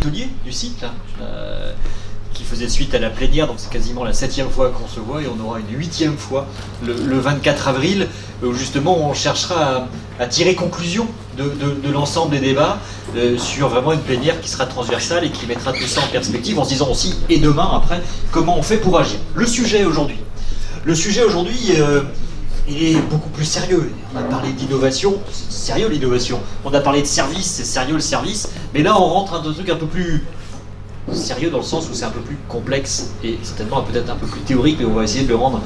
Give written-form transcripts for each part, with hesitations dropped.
piétonnier du site, là, qui faisait suite à la plénière, donc c'est quasiment la 7e fois qu'on se voit, et on aura une 8e fois le 24 avril, où justement on cherchera à tirer conclusion de l'ensemble des débats sur vraiment une plénière qui sera transversale et qui mettra tout ça en perspective, en se disant aussi, et demain, après, comment on fait pour agir. Le sujet aujourd'hui, il est beaucoup plus sérieux. On a parlé d'innovation, c'est sérieux l'innovation. On a parlé de service, c'est sérieux le service. Mais là, on rentre dans un truc un peu plus sérieux dans le sens où c'est un peu plus complexe et certainement peut-être un peu plus théorique, mais on va essayer de le rendre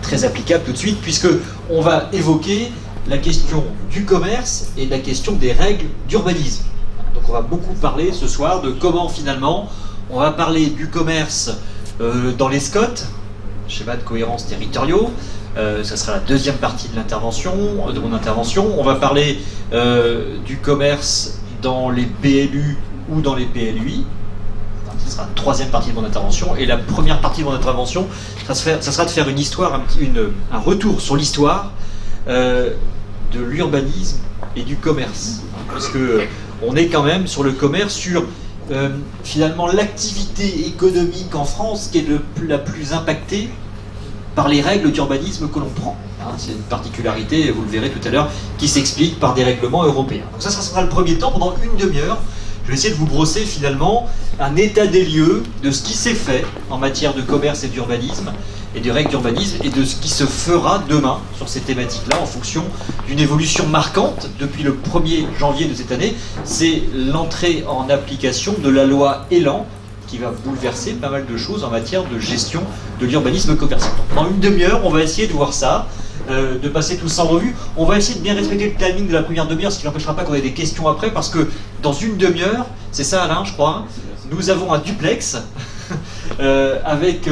très applicable tout de suite, puisque on va évoquer la question du commerce et la question des règles d'urbanisme. Donc on va beaucoup parler ce soir de comment finalement on va parler du commerce dans les SCOT, schéma de cohérence territoriaux. Ça sera la deuxième partie de mon intervention. On va parler du commerce dans les PLU ou dans les PLUI. Ce sera la troisième partie de mon intervention. Et la première partie de mon intervention, ça sera de faire une histoire, un retour sur l'histoire de l'urbanisme et du commerce. Parce que on est quand même sur le commerce, sur finalement l'activité économique en France qui est la plus impactée par les règles d'urbanisme que l'on prend. C'est une particularité, vous le verrez tout à l'heure, qui s'explique par des règlements européens. Donc ça sera le premier temps, pendant une demi-heure. Je vais essayer de vous brosser finalement un état des lieux de ce qui s'est fait en matière de commerce et d'urbanisme, et de règles d'urbanisme, et de ce qui se fera demain sur ces thématiques-là, en fonction d'une évolution marquante depuis le 1er janvier de cette année. C'est l'entrée en application de la loi Elan, qui va bouleverser pas mal de choses en matière de gestion de l'urbanisme commercial. Dans une demi-heure, on va essayer de voir ça, de passer tout ça en revue. On va essayer de bien respecter le timing de la première demi-heure, ce qui n'empêchera pas qu'on ait des questions après, parce que dans une demi-heure, c'est ça Alain, je crois, nous avons un duplex avec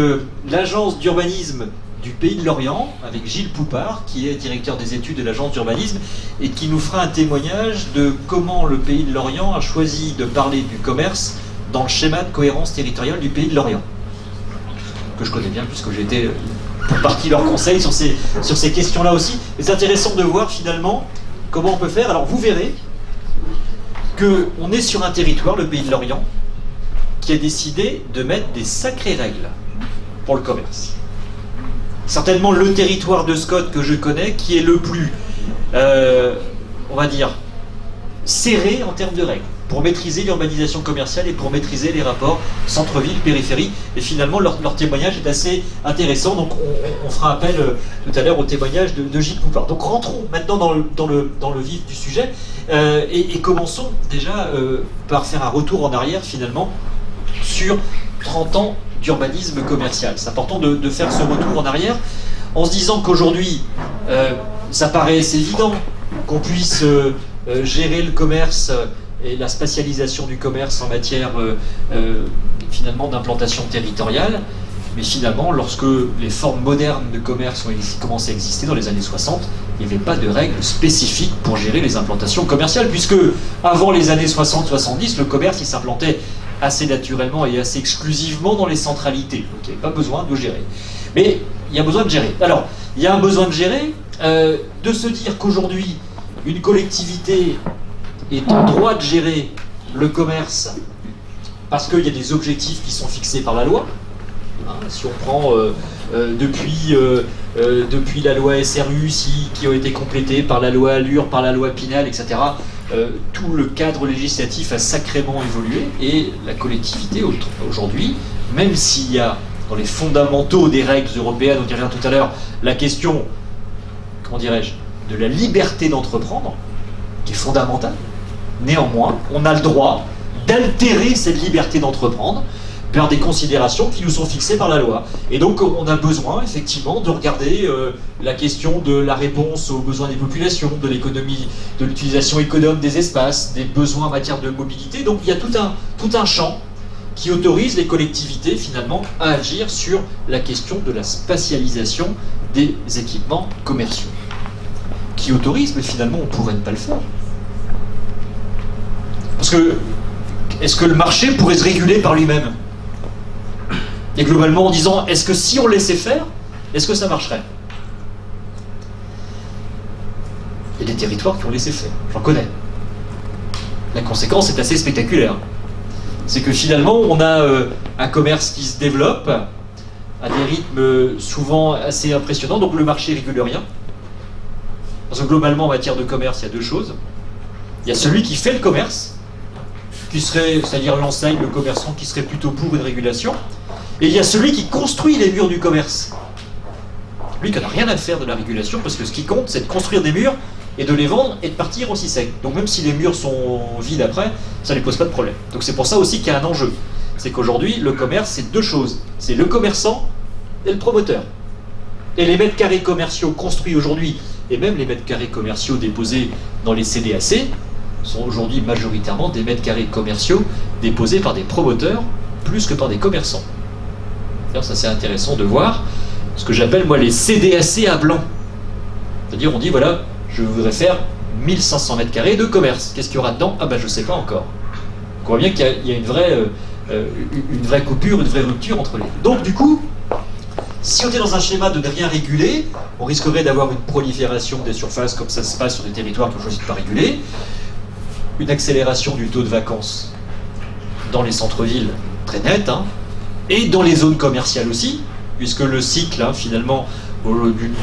l'agence d'urbanisme du Pays de Lorient, avec Gilles Poupard, qui est directeur des études de l'agence d'urbanisme, et qui nous fera un témoignage de comment le Pays de Lorient a choisi de parler du commerce dans le schéma de cohérence territoriale du Pays de Lorient, que je connais bien puisque j'ai été pour partie leur conseil sur ces questions-là aussi. Et c'est intéressant de voir finalement comment on peut faire. Alors vous verrez qu'on est sur un territoire, le Pays de Lorient, qui a décidé de mettre des sacrées règles pour le commerce. Certainement le territoire de Scott que je connais qui est le plus, on va dire, serré en termes de règles, pour maîtriser l'urbanisation commerciale et pour maîtriser les rapports centre-ville, périphérie. Et finalement, leur témoignage est assez intéressant. Donc on fera appel tout à l'heure au témoignage de Gilles Poupard. Donc rentrons maintenant dans le vif du sujet et commençons déjà par faire un retour en arrière finalement sur 30 ans d'urbanisme commercial. C'est important de faire ce retour en arrière en se disant qu'aujourd'hui, ça paraît assez évident qu'on puisse gérer le commerce et la spatialisation du commerce en matière finalement d'implantation territoriale, mais finalement lorsque les formes modernes de commerce ont commencé à exister dans les années 60, il n'y avait pas de règles spécifiques pour gérer les implantations commerciales, puisque avant les années 60-70, le commerce il s'implantait assez naturellement et assez exclusivement dans les centralités, donc il n'y avait pas besoin de gérer. Mais il y a besoin de gérer. Alors, il y a un besoin de gérer, de se dire qu'aujourd'hui, une collectivité est en droit de gérer le commerce parce qu'il y a des objectifs qui sont fixés par la loi. Si on prend depuis la loi SRU qui ont été complétées par la loi Allure, par la loi Pinel, etc., tout le cadre législatif a sacrément évolué et la collectivité aujourd'hui, même s'il y a dans les fondamentaux des règles européennes, on y revient tout à l'heure, la question, comment dirais-je, de la liberté d'entreprendre, qui est fondamentale. Néanmoins, on a le droit d'altérer cette liberté d'entreprendre par des considérations qui nous sont fixées par la loi. Et donc on a besoin effectivement de regarder la question de la réponse aux besoins des populations, de l'économie, de l'utilisation économe des espaces, des besoins en matière de mobilité. Donc il y a tout un champ qui autorise les collectivités finalement à agir sur la question de la spatialisation des équipements commerciaux. Qui autorise, mais finalement on pourrait ne pas le faire. Parce que, est-ce que le marché pourrait se réguler par lui-même? Et globalement en disant, est-ce que si on laissait faire, est-ce que ça marcherait? Il y a des territoires qui ont laissé faire, j'en connais. La conséquence est assez spectaculaire. C'est que finalement, on a un commerce qui se développe à des rythmes souvent assez impressionnants, donc le marché régule rien. Parce que globalement, en matière de commerce, il y a deux choses. Il y a celui qui fait le commerce, qui serait, c'est-à-dire l'enseigne, le commerçant, qui serait plutôt pour une régulation. Et il y a celui qui construit les murs du commerce. Lui qui n'a rien à faire de la régulation, parce que ce qui compte, c'est de construire des murs et de les vendre et de partir aussi sec. Donc même si les murs sont vides après, ça ne les pose pas de problème. Donc c'est pour ça aussi qu'il y a un enjeu. C'est qu'aujourd'hui, le commerce, c'est deux choses. C'est le commerçant et le promoteur. Et les mètres carrés commerciaux construits aujourd'hui, et même les mètres carrés commerciaux déposés dans les CDAC, sont aujourd'hui majoritairement des mètres carrés commerciaux déposés par des promoteurs plus que par des commerçants. D'ailleurs, ça c'est intéressant de voir ce que j'appelle moi les CDAC à blanc. C'est-à-dire on dit voilà, je voudrais faire 1500 mètres carrés de commerce. Qu'est-ce qu'il y aura dedans? Ah ben je ne sais pas encore. On voit bien qu'il y a une vraie coupure, une vraie rupture entre les deux. Donc du coup, si on était dans un schéma de ne rien réguler, on risquerait d'avoir une prolifération des surfaces comme ça se passe sur des territoires qui ont choisi de ne pas réguler, une accélération du taux de vacances dans les centres-villes très nette, hein, et dans les zones commerciales aussi, puisque le cycle, hein, finalement,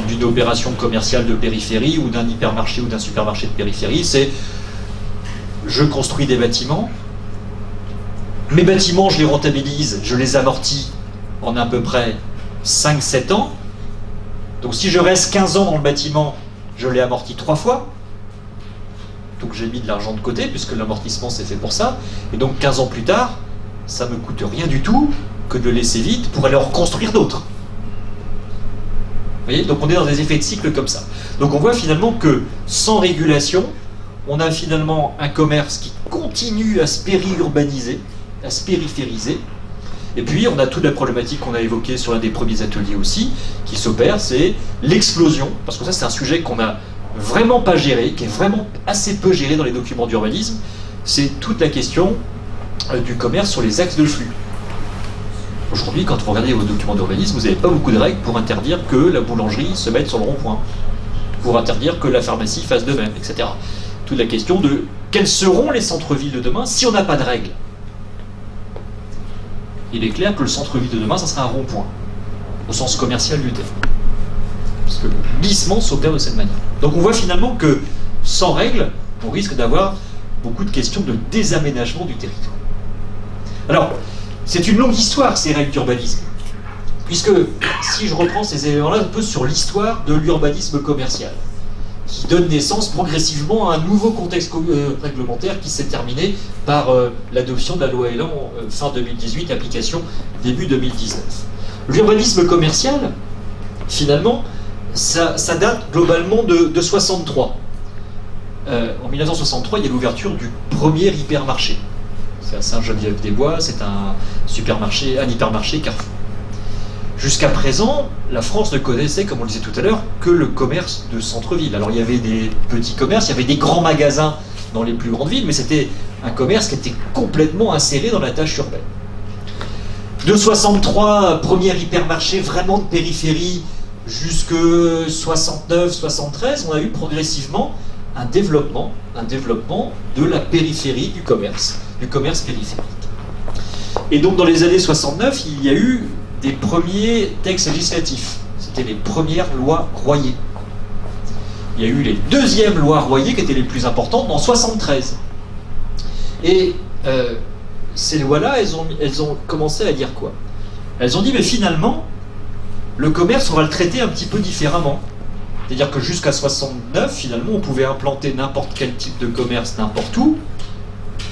d'une opération commerciale de périphérie ou d'un hypermarché ou d'un supermarché de périphérie, c'est je construis des bâtiments, mes bâtiments je les rentabilise, je les amortis en à peu près 5-7 ans. Donc si je reste 15 ans dans le bâtiment, je l'ai amorti 3 fois. Donc j'ai mis de l'argent de côté, puisque l'amortissement c'est fait pour ça. Et donc 15 ans plus tard, ça ne me coûte rien du tout que de le laisser vite pour aller en reconstruire d'autres. Vous voyez? Donc on est dans des effets de cycle comme ça. Donc on voit finalement que sans régulation, on a finalement un commerce qui continue à se périurbaniser, à se périphériser. Et puis on a toute la problématique qu'on a évoquée sur l'un des premiers ateliers aussi, qui s'opère, c'est l'explosion, parce que ça c'est un sujet qu'on n'a vraiment pas géré, qui est vraiment assez peu géré dans les documents d'urbanisme, c'est toute la question du commerce sur les axes de flux. Aujourd'hui, quand vous regardez vos documents d'urbanisme, vous n'avez pas beaucoup de règles pour interdire que la boulangerie se mette sur le rond-point, pour interdire que la pharmacie fasse de même, etc. Toute la question de quels seront les centres-villes de demain si on n'a pas de règles. Il est clair que le centre-ville de demain, ça sera un rond-point, au sens commercial du terme. Parce que le glissement s'opère de cette manière. Donc on voit finalement que, sans règles, on risque d'avoir beaucoup de questions de désaménagement du territoire. Alors, c'est une longue histoire, ces règles d'urbanisme. Puisque, si je reprends ces éléments-là un peu sur l'histoire de l'urbanisme commercial, qui donne naissance progressivement à un nouveau contexte réglementaire qui s'est terminé par l'adoption de la loi Elan fin 2018, application début 2019. L'urbanisme commercial, finalement, ça date globalement de 63. En 1963, il y a l'ouverture du premier hypermarché. C'est à Saint-Geneviève-des-Bois, c'est un hypermarché Carrefour. Jusqu'à présent, la France ne connaissait, comme on le disait tout à l'heure, que le commerce de centre-ville. Alors il y avait des petits commerces, il y avait des grands magasins dans les plus grandes villes, mais c'était un commerce qui était complètement inséré dans la tâche urbaine. De 63, premier hypermarché vraiment de périphérie, jusque 69, 73, on a eu progressivement un développement de la périphérie du commerce périphérique. Et donc dans les années 69, il y a eu des premiers textes législatifs. C'était les premières lois Royer. Il y a eu les deuxièmes lois Royer qui étaient les plus importantes en 73. Et ces lois-là, elles ont commencé à dire quoi? Elles ont dit, mais finalement, le commerce, on va le traiter un petit peu différemment. C'est-à-dire que jusqu'à 69, finalement, on pouvait implanter n'importe quel type de commerce n'importe où.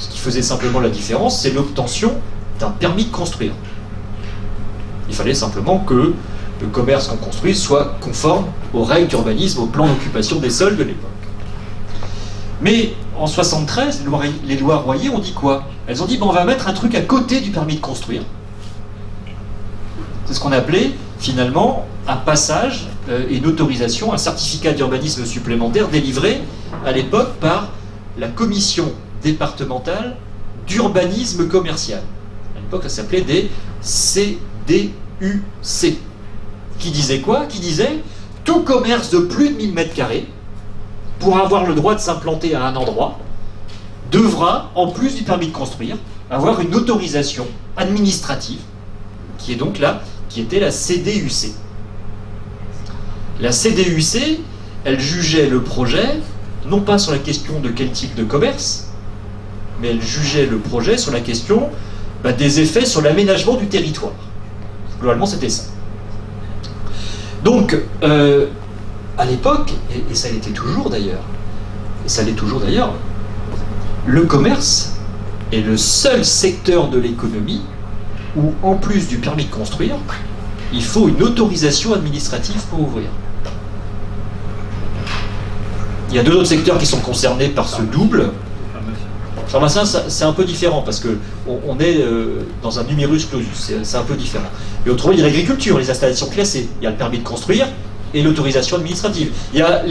Ce qui faisait simplement la différence, c'est l'obtention d'un permis de construire. Il fallait simplement que le commerce qu'on construit soit conforme aux règles d'urbanisme, au plan d'occupation des sols de l'époque. Mais en 73, les lois Royer ont dit quoi? Elles ont dit, on va mettre un truc à côté du permis de construire. C'est ce qu'on appelait finalement un passage et une autorisation, un certificat d'urbanisme supplémentaire délivré à l'époque par la commission départementale d'urbanisme commercial. À l'époque, ça s'appelait des CDUC. Qui disait quoi? Qui disait tout commerce de plus de 1000 m², pour avoir le droit de s'implanter à un endroit, devra, en plus du permis de construire, avoir une autorisation administrative, qui est donc là, qui était la CDUC. La CDUC, elle jugeait le projet, non pas sur la question de quel type de commerce, mais elle jugeait le projet sur la question des effets sur l'aménagement du territoire. Globalement, c'était ça. Donc, à l'époque, et ça l'était toujours d'ailleurs, le commerce est le seul secteur de l'économie où, en plus du permis de construire, il faut une autorisation administrative pour ouvrir. Il y a deux autres secteurs qui sont concernés par ce double. Pharmacien, c'est un peu différent parce qu'on est dans un numerus clausus, c'est un peu différent. Et autrement, il y a l'agriculture, les installations classées, il y a le permis de construire et l'autorisation administrative. Il y a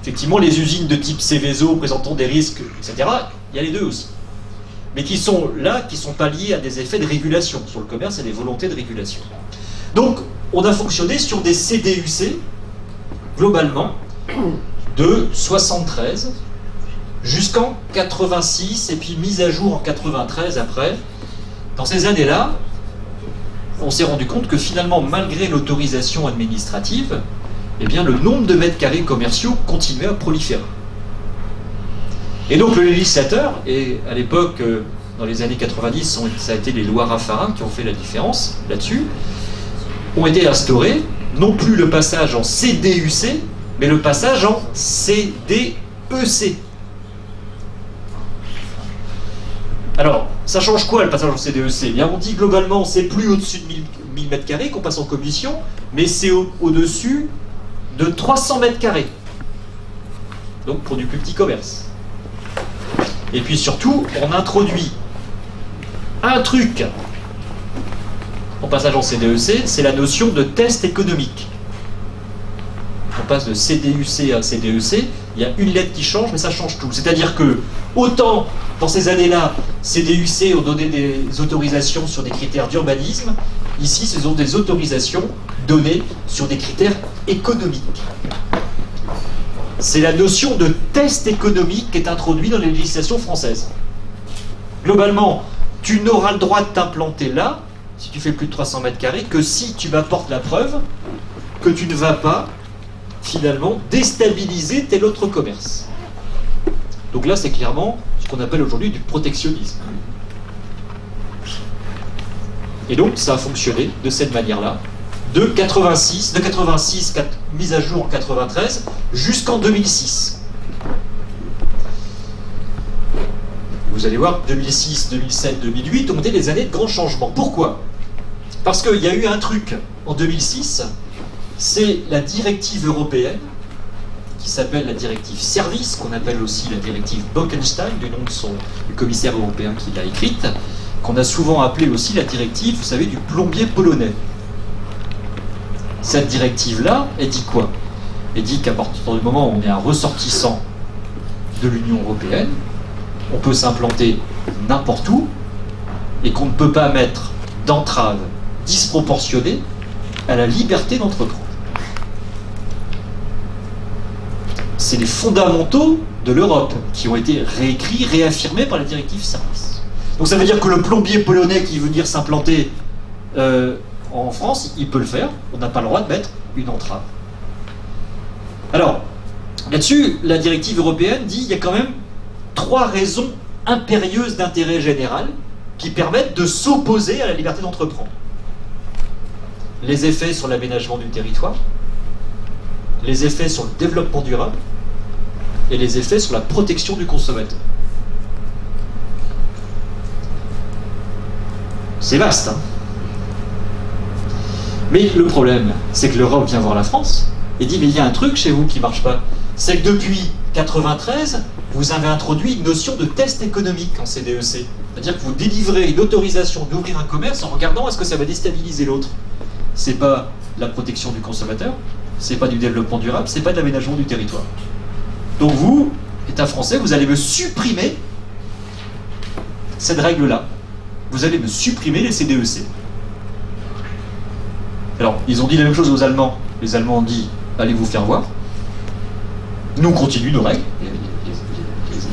effectivement les usines de type Céveso présentant des risques, etc. Il y a les deux aussi. Mais qui sont là, qui ne sont pas liés à des effets de régulation sur le commerce et des volontés de régulation. Donc, on a fonctionné sur des CDUC, globalement, de 73 jusqu'en 86, et puis mise à jour en 93 après. Dans ces années-là, on s'est rendu compte que finalement, malgré l'autorisation administrative, eh bien, le nombre de mètres carrés commerciaux continuait à proliférer. Et donc le législateur, et à l'époque, dans les années 90, ça a été les lois Raffarin qui ont fait la différence là-dessus, ont été instaurés, non plus le passage en CDUC, mais le passage en CDEC. Alors, ça change quoi le passage en CDEC? Eh bien, on dit globalement, c'est plus au-dessus de 1000 mètres carrés qu'on passe en commission, mais c'est au-dessus de 300 mètres carrés. Donc pour du plus petit commerce. Et puis surtout, on introduit un truc en passage en CDEC, c'est la notion de test économique. On passe de CDUC à CDEC, il y a une lettre qui change, mais ça change tout. C'est-à-dire que, autant dans ces années-là, CDUC ont donné des autorisations sur des critères d'urbanisme, ici, ce sont des autorisations données sur des critères économiques. C'est la notion de test économique qui est introduite dans les législations françaises. Globalement, tu n'auras le droit de t'implanter là, si tu fais plus de 300 mètres carrés, que si tu m'apportes la preuve que tu ne vas pas, finalement, déstabiliser tel autre commerce. Donc là, c'est clairement ce qu'on appelle aujourd'hui du protectionnisme. Et donc, ça a fonctionné de cette manière-là, de 86, mise à jour en 93, jusqu'en 2006. Vous allez voir, 2006, 2007, 2008 ont été des années de grands changements. Pourquoi? Parce qu'il y a eu un truc en 2006, c'est la directive européenne, qui s'appelle la directive Service, qu'on appelle aussi la directive Bolkestein, du nom du commissaire européen qui l'a écrite, qu'on a souvent appelée aussi la directive, vous savez, du plombier polonais. Cette directive-là, elle dit quoi? Elle dit qu'à partir du moment où on est un ressortissant de l'Union européenne, on peut s'implanter n'importe où et qu'on ne peut pas mettre d'entrave disproportionnée à la liberté d'entreprendre. C'est les fondamentaux de l'Europe qui ont été réécrits, réaffirmés par la directive Service. Donc ça veut dire que le plombier polonais qui veut venir s'implanter en France, il peut le faire, on n'a pas le droit de mettre une entrave. Alors, là-dessus, la directive européenne dit qu'il y a quand même 3 raisons impérieuses d'intérêt général qui permettent de s'opposer à la liberté d'entreprendre. Les effets sur l'aménagement du territoire, les effets sur le développement durable et les effets sur la protection du consommateur. C'est vaste, hein? Mais le problème, c'est que l'Europe vient voir la France et dit, mais il y a un truc chez vous qui ne marche pas. C'est que depuis 93, vous avez introduit une notion de test économique en CDEC. C'est-à-dire que vous délivrez une autorisation d'ouvrir un commerce en regardant est-ce que ça va déstabiliser l'autre. C'est pas la protection du consommateur, c'est pas du développement durable, c'est pas de l'aménagement du territoire. Donc vous, État français, vous allez me supprimer cette règle-là. Vous allez me supprimer les CDEC. Alors, ils ont dit la même chose aux Allemands. Les Allemands ont dit, allez vous faire voir. Nous, on continue nos règles.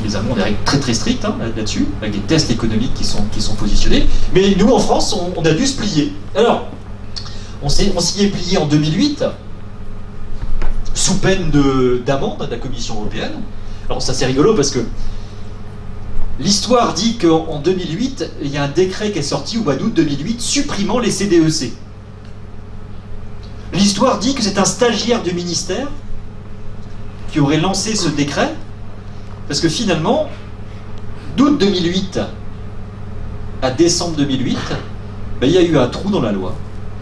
Les Les Allemands ont des règles très très strictes hein, là-dessus, avec des tests économiques qui sont positionnés. Mais nous, en France, on a dû se plier. Alors, on s'y est plié en 2008, sous peine d'amende de la Commission européenne. Alors ça c'est rigolo parce que l'histoire dit qu'en 2008, il y a un décret qui est sorti au mois d'août 2008 supprimant les CDEC. L'histoire dit que c'est un stagiaire du ministère qui aurait lancé ce décret, parce que finalement, d'août 2008 à décembre 2008, ben, il y a eu un trou dans la loi.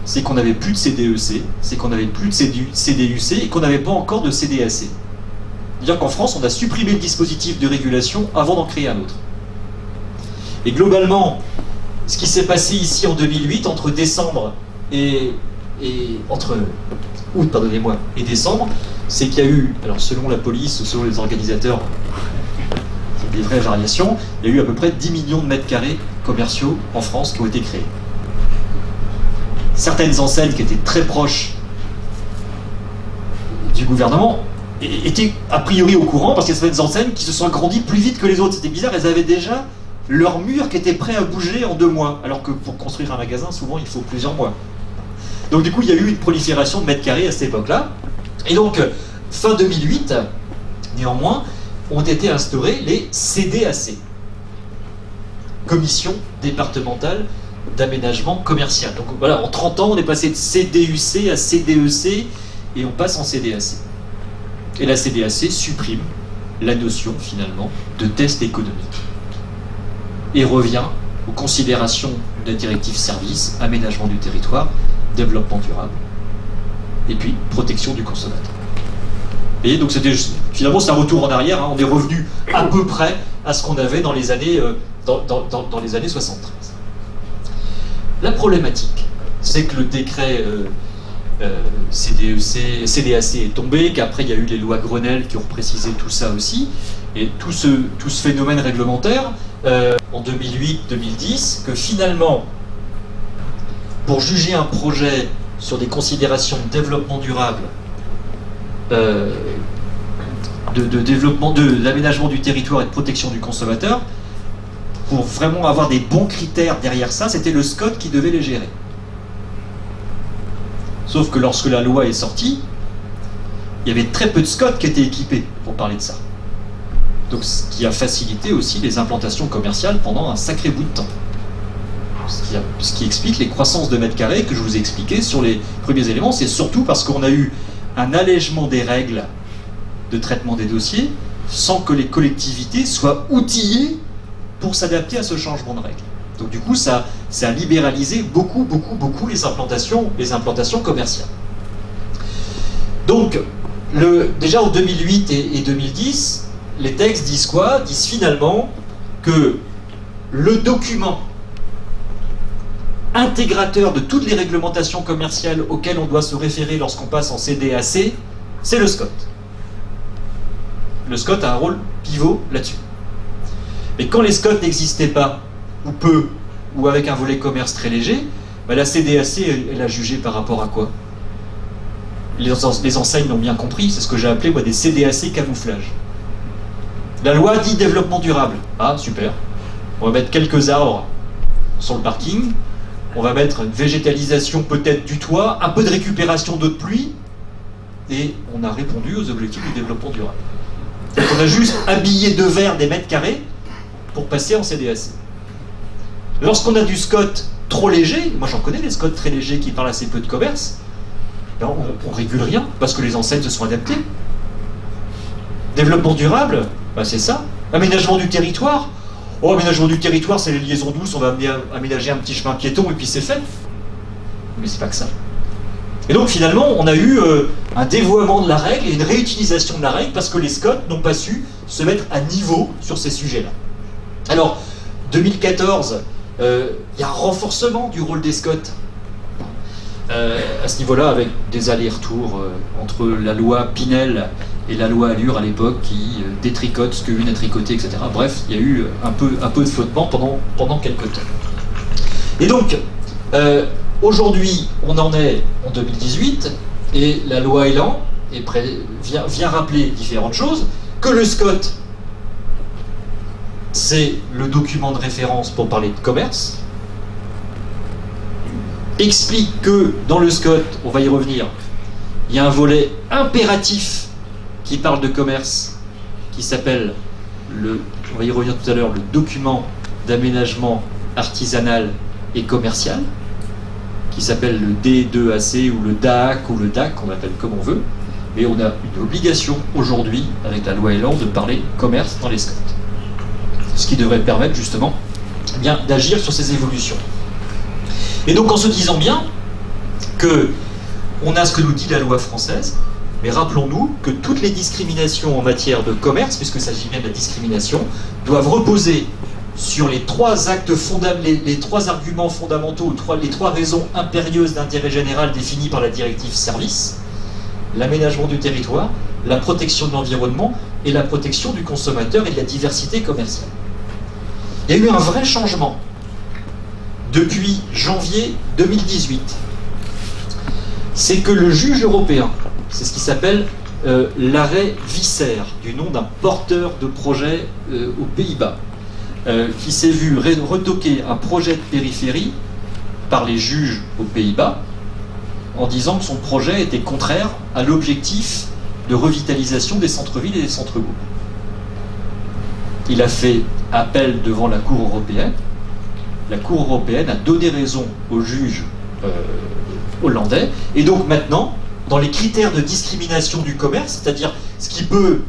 C'est qu'on n'avait plus de CDEC, c'est qu'on n'avait plus de CDUC et qu'on n'avait pas encore de CDAC. C'est-à-dire qu'en France, on a supprimé le dispositif de régulation avant d'en créer un autre. Et globalement, ce qui s'est passé ici en 2008, entre décembre et entre août, pardonnez-moi, et décembre, c'est qu'il y a eu, alors selon la police, selon les organisateurs, il y a des vraies variations, il y a eu à peu près 10 millions de mètres carrés commerciaux en France qui ont été créés. Certaines enseignes qui étaient très proches du gouvernement étaient a priori au courant, parce qu'il y a certaines enseignes qui se sont agrandies plus vite que les autres. C'était bizarre, elles avaient déjà leur mur qui était prêt à bouger en 2 mois, alors que pour construire un magasin, souvent il faut plusieurs mois. Donc du coup, il y a eu une prolifération de mètres carrés à cette époque-là. Et donc, fin 2008, néanmoins, ont été instaurés les CDAC, Commission départementale d'aménagement commercial. Donc voilà, en 30 ans, on est passé de CDUC à CDEC et on passe en CDAC. Et la CDAC supprime la notion, finalement, de test économique et revient aux considérations de la directive service, aménagement du territoire, développement durable, et puis protection du consommateur. Et donc c'était finalement c'est un retour en arrière, hein, on est revenu à peu près à ce qu'on avait dans les années, dans les années 73. La problématique, c'est que le décret CDAC est tombé, qu'après il y a eu les lois Grenelle qui ont précisé tout ça aussi, et tout ce phénomène réglementaire en 2008-2010, que finalement, pour juger un projet sur des considérations de développement durable, de l'aménagement du territoire et de protection du consommateur, pour vraiment avoir des bons critères derrière ça, c'était le SCOT qui devait les gérer. Sauf que lorsque la loi est sortie, il y avait très peu de SCOT qui étaient équipés pour parler de ça. Donc ce qui a facilité aussi les implantations commerciales pendant un sacré bout de temps. Ce qui explique les croissances de mètres carrés que je vous ai expliquées sur les premiers éléments, c'est surtout parce qu'on a eu un allègement des règles de traitement des dossiers sans que les collectivités soient outillées pour s'adapter à ce changement de règles. Donc du coup, ça a libéralisé beaucoup les implantations commerciales. Donc, déjà en 2008 et 2010, les textes disent quoi? Disent finalement que le document intégrateur de toutes les réglementations commerciales auxquelles on doit se référer lorsqu'on passe en CDAC, c'est le SCOT. Le SCOT a un rôle pivot là-dessus. Mais quand les SCOT n'existaient pas, ou peu, ou avec un volet commerce très léger, bah la CDAC, elle a jugé par rapport à quoi? Les enseignes l'ont bien compris, c'est ce que j'ai appelé moi des CDAC camouflage. La loi dit développement durable. Ah, super. On va mettre quelques arbres sur le parking, on va mettre une végétalisation peut-être du toit, un peu de récupération d'eau de pluie, et on a répondu aux objectifs du développement durable. Donc on a juste habillé de vert des mètres carrés pour passer en CDAC. Lorsqu'on a du SCOT trop léger, moi j'en connais des SCOT très légers qui parlent assez peu de commerce, ben on régule rien, parce que les enseignes se sont adaptées. Développement durable, ben c'est ça. Aménagement du territoire, oh, aménagement du territoire, c'est les liaisons douces, on va aménager un petit chemin piéton et puis c'est fait. Mais c'est pas que ça. Et donc finalement, on a eu un dévoiement de la règle et une réutilisation de la règle parce que les SCOT n'ont pas su se mettre à niveau sur ces sujets-là. Alors, 2014, il y a un renforcement du rôle des SCOT. À ce niveau-là, avec des allers-retours entre la loi Pinel et la loi Allure à l'époque qui détricote ce qu'une a tricoté, etc. Bref, il y a eu un peu de flottement pendant quelques temps. Et donc, aujourd'hui, on en est en 2018, et la loi Elan vient rappeler différentes choses, que le SCOT c'est le document de référence pour parler de commerce, explique que dans le SCOT, on va y revenir, il y a un volet impératif qui parle de commerce, qui s'appelle, on va y revenir tout à l'heure, le document d'aménagement artisanal et commercial, qui s'appelle le D2AC ou le DAAC ou le DAC, on l'appelle comme on veut, mais on a une obligation aujourd'hui, avec la loi Elan, de parler commerce dans les SCOT. Ce qui devrait permettre justement d'agir sur ces évolutions. Et donc en se disant bien que on a ce que nous dit la loi française, mais rappelons-nous que toutes les discriminations en matière de commerce, puisqu'il s'agit bien de la discrimination, doivent reposer sur les trois arguments fondamentaux, les trois raisons impérieuses d'intérêt général définies par la directive service: l'aménagement du territoire, la protection de l'environnement et la protection du consommateur et de la diversité commerciale. Il y a eu un vrai changement depuis janvier 2018. C'est que le juge européen, c'est ce qui s'appelle l'arrêt Visser, du nom d'un porteur de projet aux Pays-Bas, qui s'est vu retoquer un projet de périphérie par les juges aux Pays-Bas en disant que son projet était contraire à l'objectif de revitalisation des centres-villes et des centres-bourgs. Il a fait appel devant la Cour européenne. La Cour européenne a donné raison au juge hollandais. Et donc maintenant, dans les critères de discrimination du commerce, c'est-à-dire ce qui peut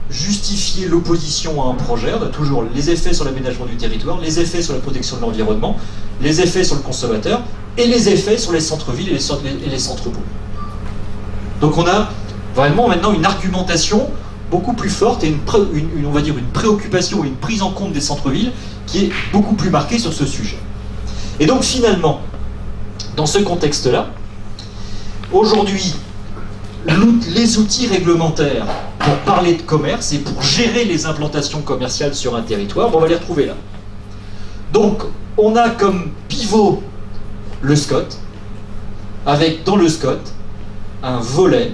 justifier l'opposition à un projet, on a toujours les effets sur l'aménagement du territoire, les effets sur la protection de l'environnement, les effets sur le consommateur et les effets sur les centres-villes et les centres-bourgs. Donc on a vraiment maintenant une argumentation beaucoup plus forte et on va dire une préoccupation et une prise en compte des centres-villes qui est beaucoup plus marquée sur ce sujet. Et donc finalement, dans ce contexte-là, aujourd'hui, les outils réglementaires pour parler de commerce et pour gérer les implantations commerciales sur un territoire, on va les retrouver là. Donc, on a comme pivot le SCOT, avec dans le SCOT un volet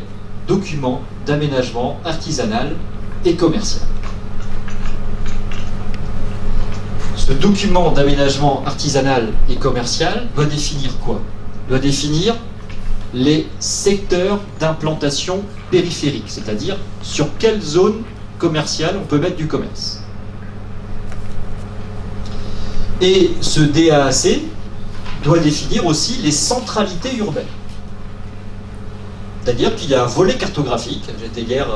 document d'aménagement artisanal et commercial. Ce document d'aménagement artisanal et commercial doit définir quoi? Doit définir les secteurs d'implantation périphérique, c'est-à-dire sur quelle zone commerciale on peut mettre du commerce. Et ce DAAC doit définir aussi les centralités urbaines. C'est-à-dire qu'il y a un volet cartographique. J'étais hier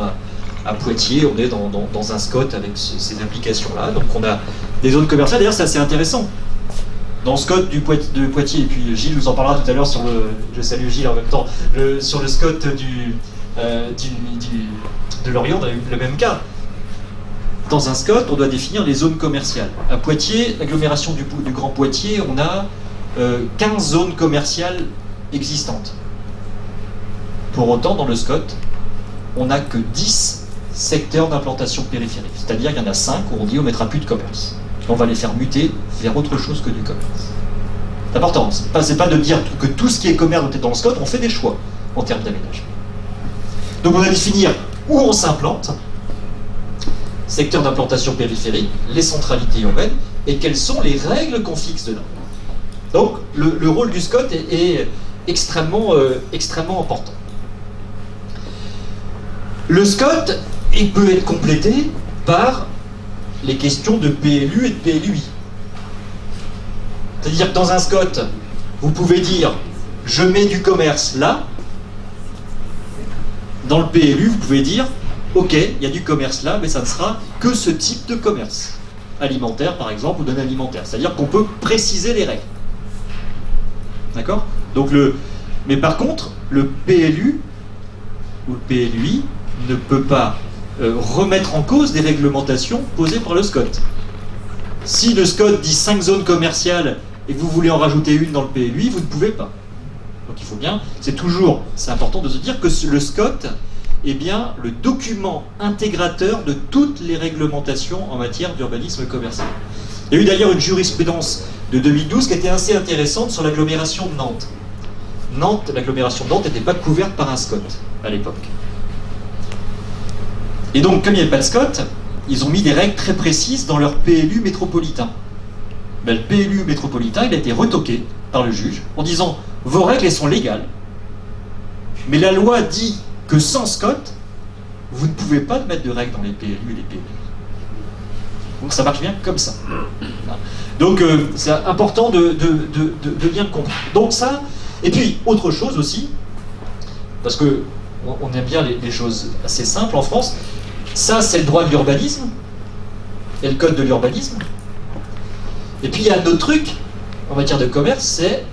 à Poitiers, on est dans un SCOT avec ces applications-là, donc on a des zones commerciales. D'ailleurs, c'est assez intéressant. Dans le SCOT de Poitiers, et puis Gilles nous en parlera tout à l'heure sur le... Je salue Gilles en même temps. Sur le SCOT de Lorient, on a eu le même cas. Dans un SCOT, on doit définir les zones commerciales. À Poitiers, l'agglomération du Grand Poitiers, on a 15 zones commerciales existantes. Pour autant, dans le SCOT, on n'a que 10 secteurs d'implantation périphérique. C'est-à-dire qu'il y en a 5 où on dit on ne mettra plus de commerce. On va les faire muter vers autre chose que du commerce. C'est important. C'est pas de dire que tout ce qui est commerce doit être dans le SCOT, on fait des choix en termes d'aménagement. Donc on va définir où on s'implante, secteur d'implantation périphérique, les centralités urbaines, et quelles sont les règles qu'on fixe dedans. Donc le rôle du SCOT est extrêmement important. Le SCOT peut être complété par les questions de PLU et de PLUI. C'est-à-dire que dans un SCOT, vous pouvez dire « je mets du commerce là ». Dans le PLU, vous pouvez dire « ok, il y a du commerce là, mais ça ne sera que ce type de commerce. Alimentaire, par exemple, ou non alimentaire. » C'est-à-dire qu'on peut préciser les règles. D'accord ? Donc mais par contre, le PLU ou le PLUI ne peut pas remettre en cause des réglementations posées par le SCOT. Si le SCOT dit 5 zones commerciales et que vous voulez en rajouter une dans le PLUI, vous ne pouvez pas. Donc il faut bien, c'est important de se dire que le SCOT est bien le document intégrateur de toutes les réglementations en matière d'urbanisme commercial. Il y a eu d'ailleurs une jurisprudence de 2012 qui était assez intéressante sur l'agglomération de Nantes. L'agglomération de Nantes n'était pas couverte par un SCOT à l'époque. Et donc, comme il n'y avait pas de SCOT, ils ont mis des règles très précises dans leur PLU métropolitain. Ben, le PLU métropolitain, il a été retoqué par le juge en disant vos règles, elles sont légales, mais la loi dit que sans SCOT, vous ne pouvez pas mettre de règles dans les PLU et les PLU. Donc ça marche bien comme ça. Donc c'est important de bien le comprendre. Donc ça, et puis autre chose aussi, parce que on aime bien les choses assez simples en France, ça c'est le droit de l'urbanisme, et le code de l'urbanisme. Et puis il y a un autre truc en matière de commerce, c'est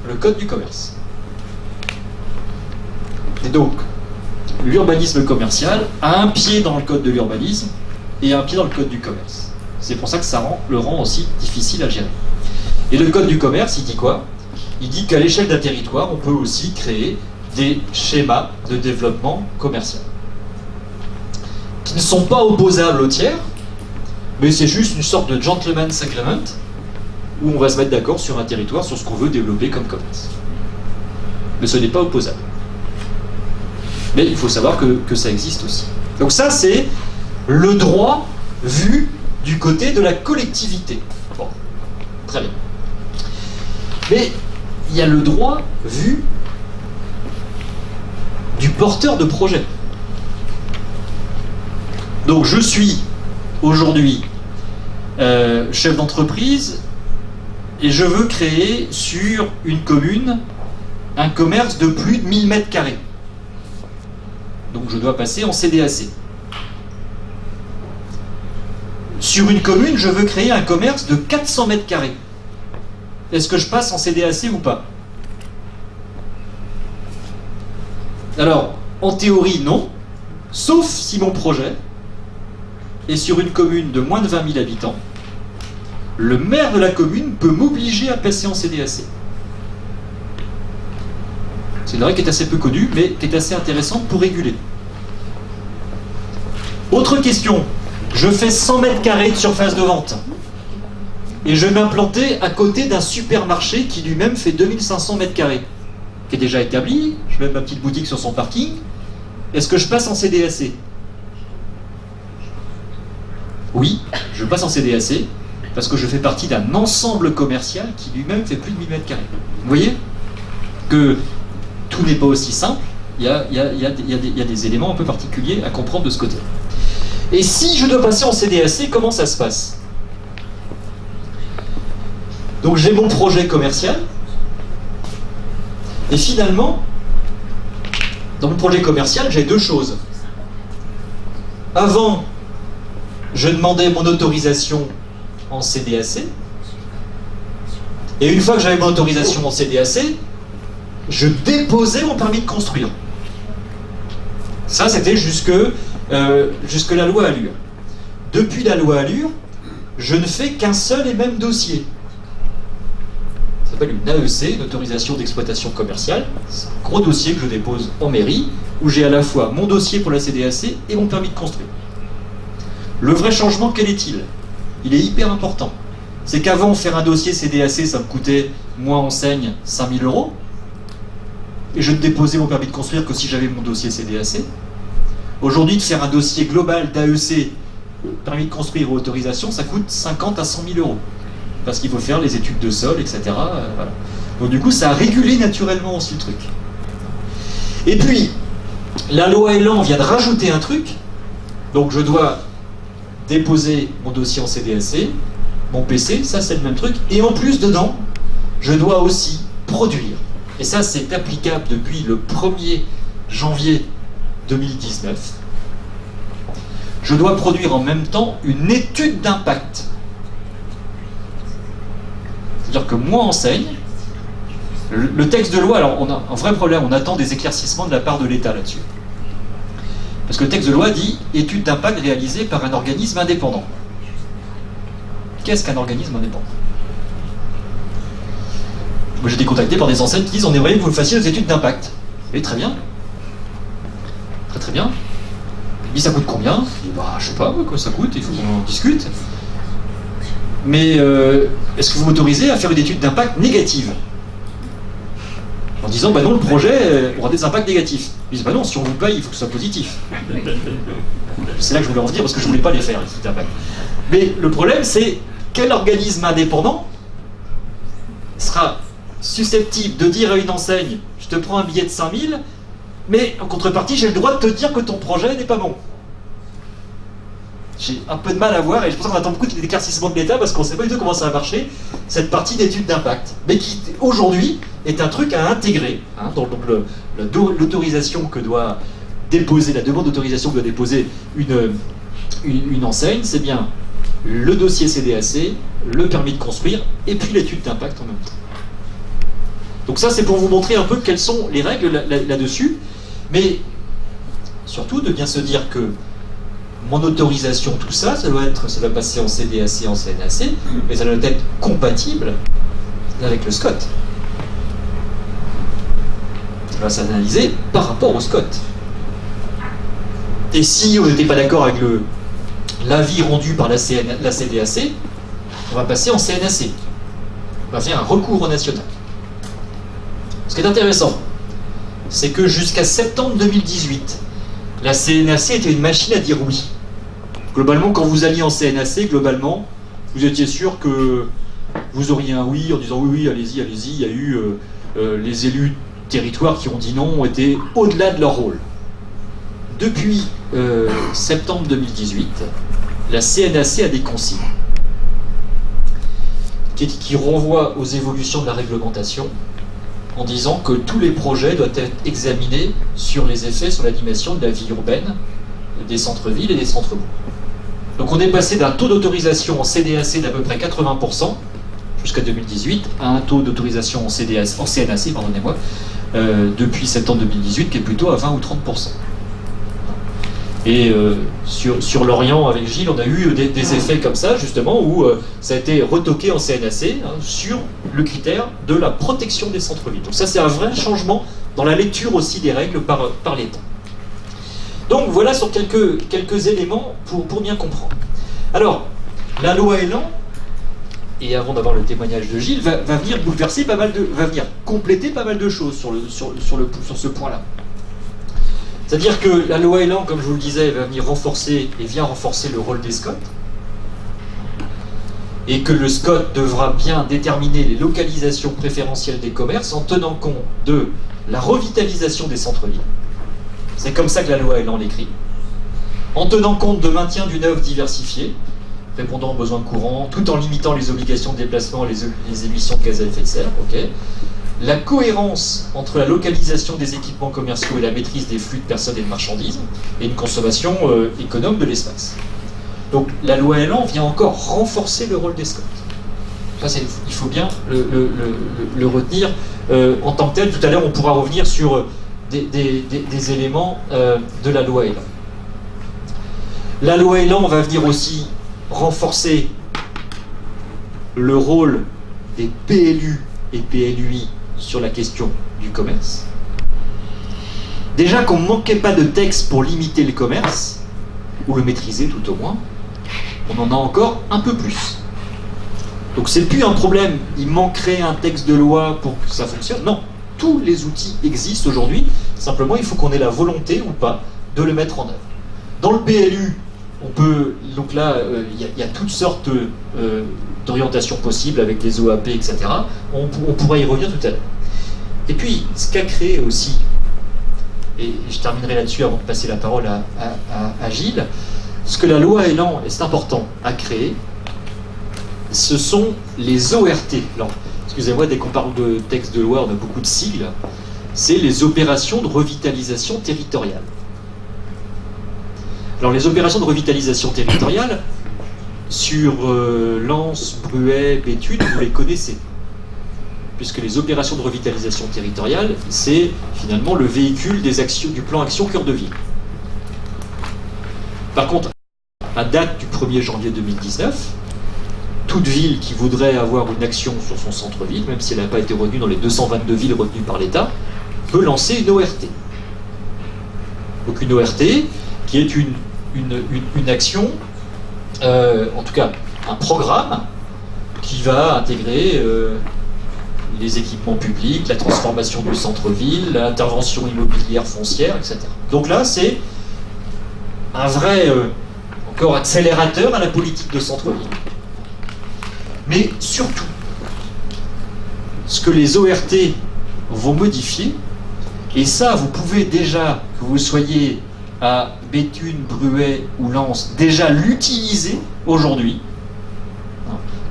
le code du commerce. Et donc, l'urbanisme commercial a un pied dans le code de l'urbanisme et un pied dans le code du commerce. C'est pour ça que ça le rend aussi difficile à gérer. Et le code du commerce, il dit quoi? Il dit qu'à l'échelle d'un territoire, on peut aussi créer des schémas de développement commercial qui ne sont pas opposables aux tiers, mais c'est juste une sorte de gentleman's agreement où on va se mettre d'accord sur un territoire, sur ce qu'on veut développer comme commerce. Mais ce n'est pas opposable. Mais il faut savoir que ça existe aussi. Donc ça, c'est le droit vu du côté de la collectivité. Bon, très bien. Mais il y a le droit vu du porteur de projet. Donc je suis aujourd'hui chef d'entreprise et je veux créer sur une commune un commerce de plus de 1000 mètres carrés. Donc je dois passer en CDAC. Sur une commune, je veux créer un commerce de 400 mètres carrés. Est-ce que je passe en CDAC ou pas? Alors, en théorie, non, sauf si mon projet est sur une commune de moins de 20 000 habitants. Le maire de la commune peut m'obliger à passer en CDAC. C'est une règle qui est assez peu connue, mais qui est assez intéressante pour réguler. Autre question. Je fais 100 mètres carrés de surface de vente. Et je vais m'implanter à côté d'un supermarché qui lui-même fait 2500 mètres carrés. Qui est déjà établi. Je mets ma petite boutique sur son parking. Est-ce que je passe en CDAC? Oui, je passe en CDAC parce que je fais partie d'un ensemble commercial qui lui-même fait plus de 1000 mètres carrés. Vous voyez que tout n'est pas aussi simple, il y a des éléments un peu particuliers à comprendre de ce côté. Et si je dois passer en CDAC, comment ça se passe? Donc j'ai mon projet commercial, et finalement, dans mon projet commercial, j'ai deux choses. Avant, je demandais mon autorisation en CDAC, et une fois que j'avais mon autorisation en CDAC, je déposais mon permis de construire. Ça, c'était jusque la loi Allure. Depuis la loi Allure, je ne fais qu'un seul et même dossier. Ça s'appelle une AEC, une autorisation d'exploitation commerciale. C'est un gros dossier que je dépose en mairie, où j'ai à la fois mon dossier pour la CDAC et mon permis de construire. Le vrai changement, quel est-il? Il est hyper important. C'est qu'avant, faire un dossier CDAC, ça me coûtait, moi, enseigne, 5 000 €. Et je ne déposais mon permis de construire que si j'avais mon dossier CDAC. Aujourd'hui, de faire un dossier global d'AEC, permis de construire ou autorisation, ça coûte 50 à 100 000 €. Parce qu'il faut faire les études de sol, etc. Voilà. Donc du coup, ça a régulé naturellement aussi le truc. Et puis, la loi Elan vient de rajouter un truc. Donc je dois déposer mon dossier en CDAC, mon PC, ça c'est le même truc. Et en plus, dedans, je dois aussi produire. Et ça, c'est applicable depuis le 1er janvier 2019. Je dois produire en même temps une étude d'impact. C'est-à-dire que moi, enseigne, le texte de loi, alors on a un vrai problème, on attend des éclaircissements de la part de l'État là-dessus. Parce que le texte de loi dit « étude d'impact réalisée par un organisme indépendant ». Qu'est-ce qu'un organisme indépendant? Moi, j'ai été contacté par des enseignes qui disent « on aimerait que vous fassiez des études d'impact ». Et très bien. Très très bien. Il dit « ça coûte combien ?» Je dis « bah, je sais pas quoi ça coûte, il faut qu'on en discute. » Mais est-ce que vous m'autorisez à faire une étude d'impact négative? En disant, bah non, le projet aura des impacts négatifs. Ils disent, bah non, si on vous paye, il faut que ce soit positif. c'est là que je voulais en venir, parce que je ne voulais pas les faire, les études d'impact. Mais le problème, c'est quel organisme indépendant sera susceptible de dire à une enseigne, je te prends un billet de 5000, mais en contrepartie, j'ai le droit de te dire que ton projet n'est pas bon. J'ai un peu de mal à voir, et je pense qu'on attend beaucoup d'éclaircissements de l'État parce qu'on ne sait pas du tout comment ça va marcher, cette partie d'études d'impact, mais qui aujourd'hui est un truc à intégrer. Hein, donc l'autorisation que doit déposer, la demande d'autorisation que doit déposer une enseigne, c'est bien le dossier CDAC, le permis de construire, et puis l'étude d'impact en même temps. Donc ça, c'est pour vous montrer un peu quelles sont les règles là-dessus, mais surtout de bien se dire que mon autorisation, tout ça, ça va passer en CDAC, en CNAC, mais ça doit être compatible avec le SCOT. Ça va s'analyser par rapport au SCOT. Et si on n'était pas d'accord avec l'avis rendu par la CDAC, on va passer en CNAC. On va faire un recours au national. Ce qui est intéressant, c'est que jusqu'à septembre 2018, la CNAC était une machine à dire oui. Globalement, quand vous alliez en CNAC, globalement, vous étiez sûr que vous auriez un oui en disant oui, oui, allez-y, allez-y. Il y a eu les élus territoires qui ont dit non, ont été au-delà de leur rôle. Depuis septembre 2018, la CNAC a des consignes qui renvoient aux évolutions de la réglementation en disant que tous les projets doivent être examinés sur les effets sur l'animation de la vie urbaine, des centres-villes et des centres-bourgs. Donc on est passé d'un taux d'autorisation en CDAC d'à peu près 80% jusqu'à 2018 à un taux d'autorisation en CNAC, pardonnez-moi, depuis septembre 2018 qui est plutôt à 20 ou 30%. Et sur Lorient, avec Gilles, on a eu des effets comme ça, justement, où ça a été retoqué en CNAC sur le critère de la protection des centres-villes. Donc ça, c'est un vrai changement dans la lecture aussi des règles par l'État. Donc voilà sur quelques éléments pour bien comprendre. Alors, la loi Elan, et avant d'avoir le témoignage de Gilles, va venir bouleverser va venir compléter pas mal de choses sur ce point-là. C'est-à-dire que la loi Elan, comme je vous le disais, va venir vient renforcer le rôle des SCOT, et que le SCOT devra bien déterminer les localisations préférentielles des commerces en tenant compte de la revitalisation des centres-villes. C'est comme ça que la loi Elan l'écrit. En tenant compte de maintien d'une œuvre diversifiée, répondant aux besoins courants, tout en limitant les obligations de déplacement et les émissions de gaz à effet de serre. Okay. La cohérence entre la localisation des équipements commerciaux et la maîtrise des flux de personnes et de marchandises, et une consommation économe de l'espace. Donc la loi Elan vient encore renforcer le rôle des SCOT. Ça, il faut bien le retenir en tant que tel. Tout à l'heure, on pourra revenir sur des éléments de la loi Elan. La loi Elan va venir aussi renforcer le rôle des PLU et PLUI sur la question du commerce. Déjà qu'on ne manquait pas de texte pour limiter le commerce, ou le maîtriser tout au moins, on en a encore un peu plus. Donc c'est plus un problème, il manquerait un texte de loi pour que ça fonctionne. Non, tous les outils existent aujourd'hui, simplement il faut qu'on ait la volonté ou pas de le mettre en œuvre. Dans le PLU, on peut, donc là, il y a toutes sortes d'orientations possibles avec des OAP, etc. On pourra y revenir tout à l'heure. Et puis, ce qu'a créé aussi, et je terminerai là-dessus avant de passer la parole à Gilles, ce que la loi Elan, et c'est important, a créé, ce sont les ORT. Alors, excusez-moi, dès qu'on parle de texte de loi, on a beaucoup de sigles. C'est les opérations de revitalisation territoriale. Alors les opérations de revitalisation territoriale, sur Lens, Bruay, Béthune, vous les connaissez. Puisque les opérations de revitalisation territoriale, c'est finalement le véhicule du plan Action Cœur de Ville. Par contre, à date du 1er janvier 2019, toute ville qui voudrait avoir une action sur son centre-ville, même si elle n'a pas été retenue dans les 222 villes retenues par l'État, peut lancer une ORT. Donc une ORT qui est une action, en tout cas un programme qui va intégrer les équipements publics, la transformation du centre-ville, l'intervention immobilière foncière, etc. Donc là, c'est un vrai encore accélérateur à la politique de centre-ville. Mais surtout, ce que les ORT vont modifier, et ça, vous pouvez déjà, que vous soyez à Béthune, Bruay ou Lens, déjà l'utiliser aujourd'hui.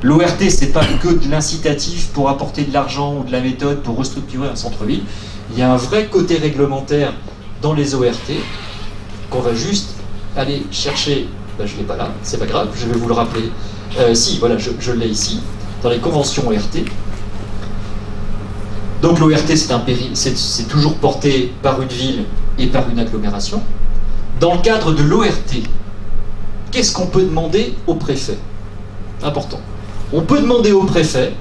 L'ORT, c'est pas que de l'incitatif pour apporter de l'argent ou de la méthode pour restructurer un centre-ville. Il y a un vrai côté réglementaire dans les ORT qu'on va juste aller chercher. Ben, je ne l'ai pas là, c'est pas grave, je vais vous le rappeler. Si, voilà, je l'ai ici, dans les conventions ORT. Donc l'ORT, c'est toujours porté par une ville et par une agglomération. Dans le cadre de l'ORT, qu'est-ce qu'on peut demander au préfet? Important. On peut demander au préfet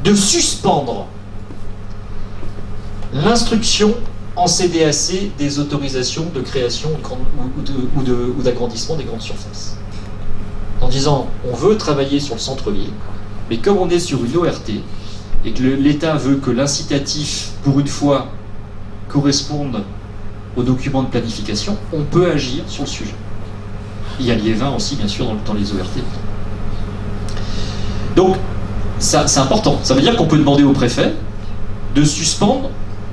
de suspendre l'instruction en CDAC des autorisations de création ou d'agrandissement des grandes surfaces. En disant, on veut travailler sur le centre-ville, mais comme on est sur une ORT, et que l'État veut que l'incitatif, pour une fois, corresponde aux documents de planification, on peut agir sur le sujet. Il y a Liévin aussi, bien sûr, dans les ORT. Donc, ça, c'est important. Ça veut dire qu'on peut demander au préfet de suspendre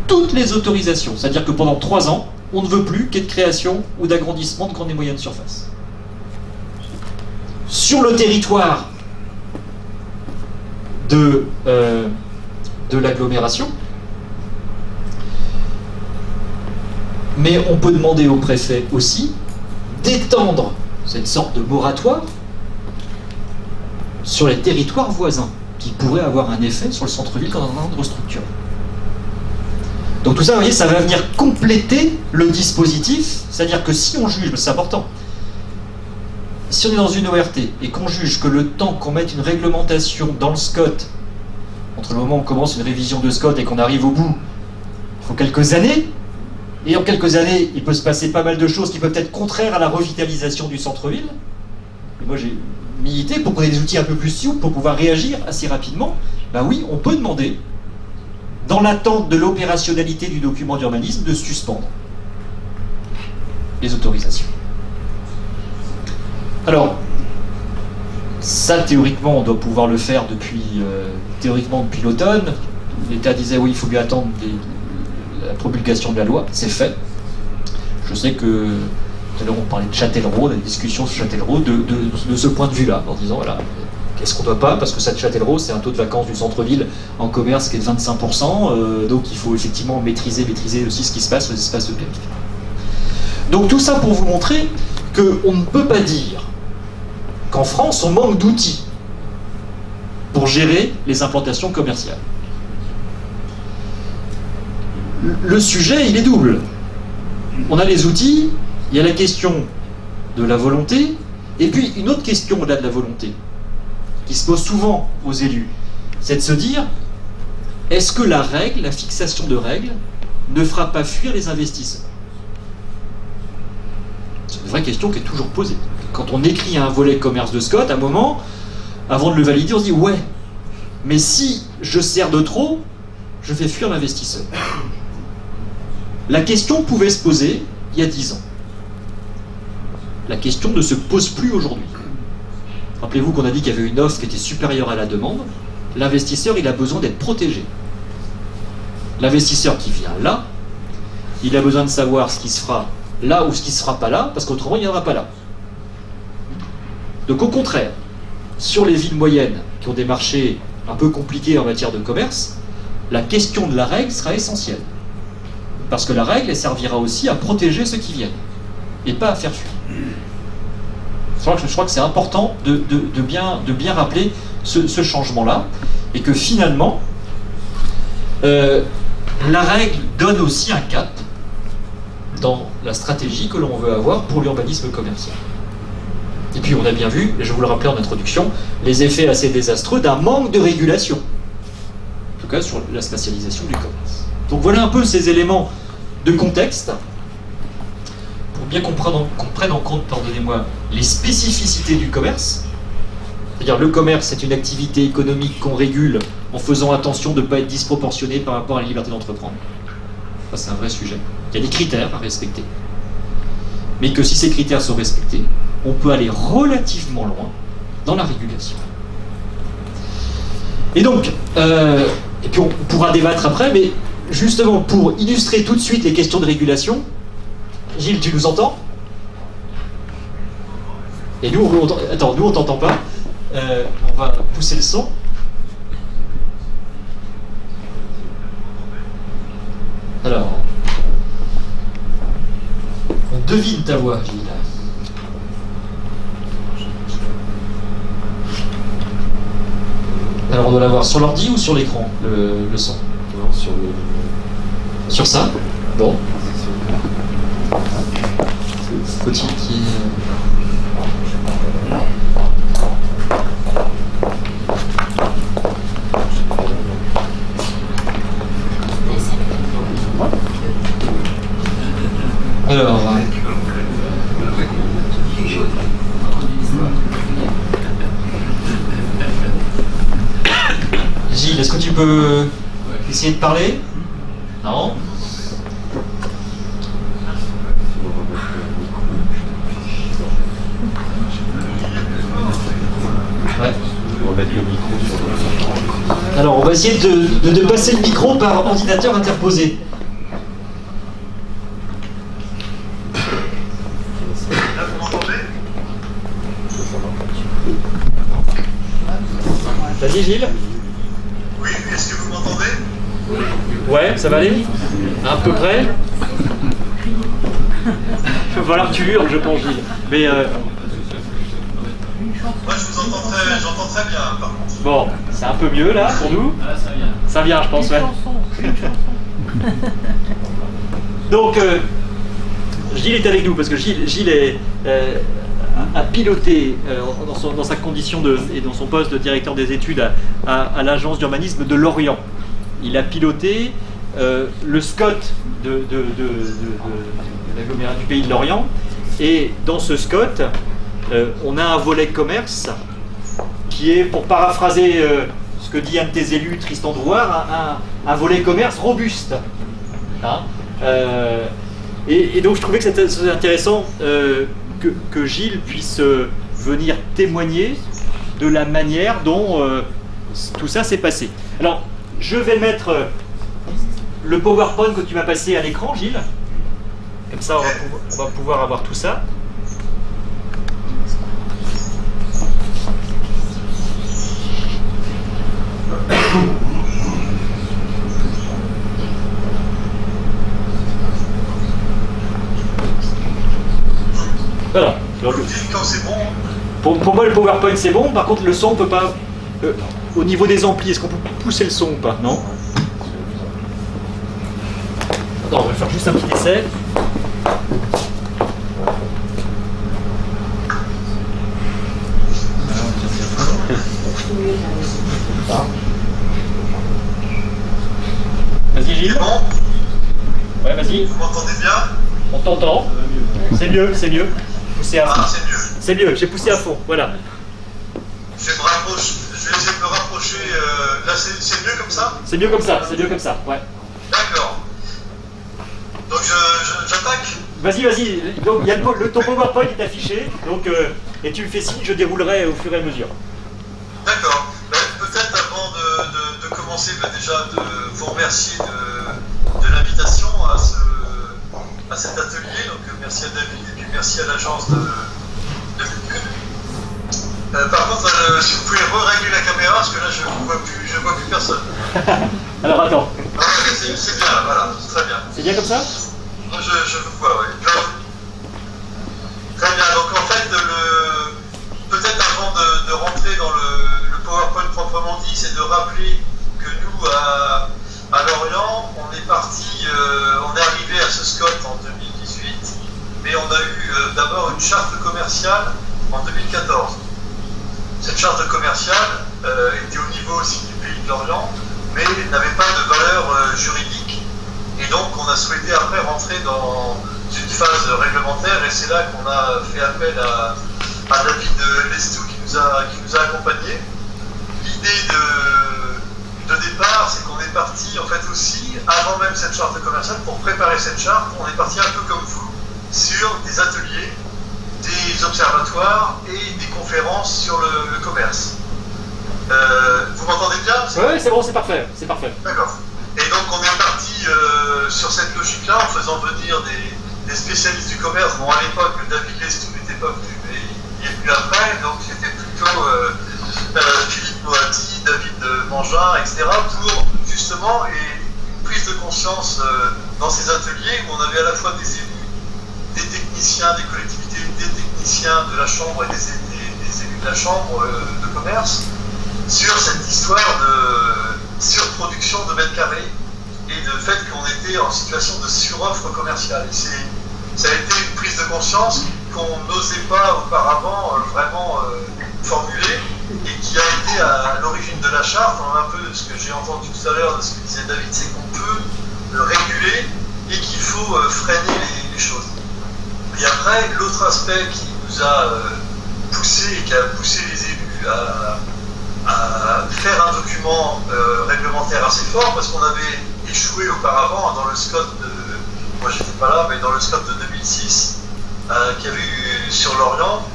toutes les autorisations. C'est-à-dire que pendant 3 ans, on ne veut plus qu'il y ait de création ou d'agrandissement de grandes et moyennes surfaces. Sur le territoire de l'agglomération, mais on peut demander au préfet aussi d'étendre cette sorte de moratoire sur les territoires voisins, qui pourraient avoir un effet sur le centre-ville quand on est en train de restructurer. Donc tout ça, vous voyez, ça va venir compléter le dispositif, c'est-à-dire que si on juge, c'est important, si on est dans une ORT et qu'on juge que le temps qu'on mette une réglementation dans le SCOT, entre le moment où on commence une révision de SCOT et qu'on arrive au bout, il faut quelques années, et en quelques années, il peut se passer pas mal de choses qui peuvent être contraires à la revitalisation du centre-ville. Et moi j'ai milité pour qu'on ait des outils un peu plus souples pour pouvoir réagir assez rapidement. Ben oui, on peut demander, dans l'attente de l'opérationnalité du document d'urbanisme, de suspendre les autorisations. Alors, ça, théoriquement, on doit pouvoir le faire depuis l'automne. L'État disait, oui, il faut bien attendre la promulgation de la loi. C'est fait. Je sais que, tout à l'heure, on parlait de Châtellerault, des discussions sur Châtellerault, de ce point de vue-là, en disant, voilà, qu'est-ce qu'on ne doit pas, parce que ça de Châtellerault, c'est un taux de vacances du centre-ville en commerce qui est de 25%, donc il faut effectivement maîtriser aussi ce qui se passe aux espaces de périphérie. Donc tout ça pour vous montrer qu'on ne peut pas dire qu'en France, on manque d'outils pour gérer les implantations commerciales. Le sujet, il est double. On a les outils, il y a la question de la volonté, et puis une autre question au-delà de la volonté, qui se pose souvent aux élus, c'est de se dire, est-ce que la fixation de règles, ne fera pas fuir les investisseurs? C'est une vraie question qui est toujours posée. Quand on écrit un volet commerce de SCOT, à un moment, avant de le valider, on se dit, ouais, mais si je sers de trop, je fais fuir l'investisseur. La question pouvait se poser il y a 10 ans. La question ne se pose plus aujourd'hui. Rappelez-vous qu'on a dit qu'il y avait une offre qui était supérieure à la demande. L'investisseur, il a besoin d'être protégé. L'investisseur qui vient là, il a besoin de savoir ce qui se fera là ou ce qui ne se fera pas là, parce qu'autrement, il ne viendra pas là. Donc au contraire, sur les villes moyennes qui ont des marchés un peu compliqués en matière de commerce, la question de la règle sera essentielle. Parce que la règle, elle servira aussi à protéger ceux qui viennent, et pas à faire fuir. Je crois que c'est important de bien rappeler ce changement-là, et que finalement, la règle donne aussi un cap dans la stratégie que l'on veut avoir pour l'urbanisme commercial. Et puis on a bien vu, et je vous le rappelais en introduction, les effets assez désastreux d'un manque de régulation, en tout cas sur la spatialisation du commerce. Donc voilà un peu ces éléments de contexte, pour bien qu'on prenne en compte, pardonnez-moi, les spécificités du commerce. C'est-à-dire le commerce, c'est une activité économique qu'on régule en faisant attention de ne pas être disproportionné par rapport à la liberté d'entreprendre. Ça, c'est un vrai sujet. Il y a des critères à respecter. mais que si ces critères sont respectés, on peut aller relativement loin dans la régulation. Et donc, et puis on pourra débattre après, mais justement pour illustrer tout de suite les questions de régulation, Gilles, tu nous entends? Et nous, attends, nous on t'entend pas. On va pousser le son. Alors, on devine ta voix, Gilles. Alors on doit l'avoir sur l'ordi ou sur l'écran, le son? Non, Sur ça? Bon. Petit qui Alors, Gilles, est-ce que tu peux essayer de parler? Non? Ouais. On va mettre le micro sur le... Alors, on va essayer de passer le micro par ordinateur interposé. Là, vous m'entendez? Vas-y, Gilles. Oui, est-ce que vous m'entendez? Ouais, ça va aller? À peu près. Il va falloir que tu hurles, je pense, Gilles. Mais Moi, j'entends très bien, par contre. bon, c'est un peu mieux là pour nous. Ça vient, je pense, ouais. Donc, Gilles est avec nous parce que Gilles a piloté dans sa condition et dans son poste de directeur des études à l'agence d'urbanisme de Lorient. Il a piloté le SCOT de l'agglomération du pays de Lorient. Et dans ce SCOT, on a un volet commerce qui est, pour paraphraser ce que dit un de tes élus, Tristan Drouard, un volet commerce robuste. Hein, et donc je trouvais que c'était intéressant que Gilles puisse venir témoigner de la manière dont tout ça s'est passé. Alors, je vais mettre le PowerPoint que tu m'as passé à l'écran, Gilles. Comme ça, on va pouvoir avoir tout ça. Voilà. Donc, Vous dites quand c'est bon? pour moi, le PowerPoint c'est bon. Par contre, le son, on peut pas. Au niveau des amplis, est-ce qu'on peut pousser le son ou pas? Non. Attends, on va faire juste un petit essai. Vas-y, Gilles. C'est bon? Ouais, vas-y. Vous m'entendez bien? On t'entend. C'est mieux, c'est mieux. Poussez à fond. Ah, c'est mieux. C'est mieux, j'ai poussé à fond. Voilà. Je vais essayer de me rapprocher. Là, c'est mieux comme ça? C'est mieux comme ça, c'est mieux comme ça. Ouais. D'accord. Donc, j'attaque? Vas-y, vas-y. Donc, il y a ton PowerPoint est affiché. Donc, et tu me fais signe, je déroulerai au fur et à mesure. D'accord. Peut-être avant de commencer, déjà de vous remercier de l'invitation à cet atelier. Donc merci à David et puis merci à l'agence de Véhicule. Par contre, si vous pouvez régler la caméra, parce que là je ne vois plus personne. Alors attends. Ah, c'est bien, voilà, c'est très bien. C'est bien comme ça? Je vous vois, oui. Très bien, donc en fait, peut-être avant de rentrer dans le PowerPoint proprement dit, c'est de rappeler que nous, à Lorient, on est parti, on est arrivé à ce SCOT en 2018, mais on a eu d'abord une charte commerciale en 2014. Cette charte commerciale était au niveau aussi du pays de Lorient, mais n'avait pas de valeur juridique. Et donc on a souhaité après rentrer dans une phase réglementaire, et c'est là qu'on a fait appel à David Lestou qui nous a accompagnés. L'idée de départ, c'est qu'on est parti en fait aussi, avant même cette charte commerciale, pour préparer cette charte, on est parti un peu comme vous, sur des ateliers, des observatoires et des conférences sur le commerce. Vous m'entendez bien? Oui, c'est bon, c'est parfait, c'est parfait. D'accord. Et donc on est parti sur cette logique-là en faisant venir des spécialistes du commerce. Bon, à l'époque, David Lestou n'était pas venu, mais il est venu après, donc c'était plutôt Philippe Moati, David Mangin, etc. pour justement une prise de conscience dans ces ateliers où on avait à la fois des élus, des techniciens des collectivités, des techniciens de la Chambre et des élus de la Chambre de commerce sur cette histoire de surproduction de mètres carrés et de fait qu'on était en situation de suroffre commerciale. Et ça a été une prise de conscience qu'on n'osait pas auparavant vraiment formuler et qui a été à l'origine de la charte. Un peu ce que j'ai entendu tout à l'heure de ce que disait David, c'est qu'on peut réguler et qu'il faut freiner les choses. Et après, l'autre aspect qui nous a poussé et qui a poussé les élus à faire un document réglementaire assez fort, parce qu'on avait échoué auparavant dans le SCOT de, moi j'étais pas là, mais dans le SCOT de 2006, qu'il y avait eu sur l'Orient,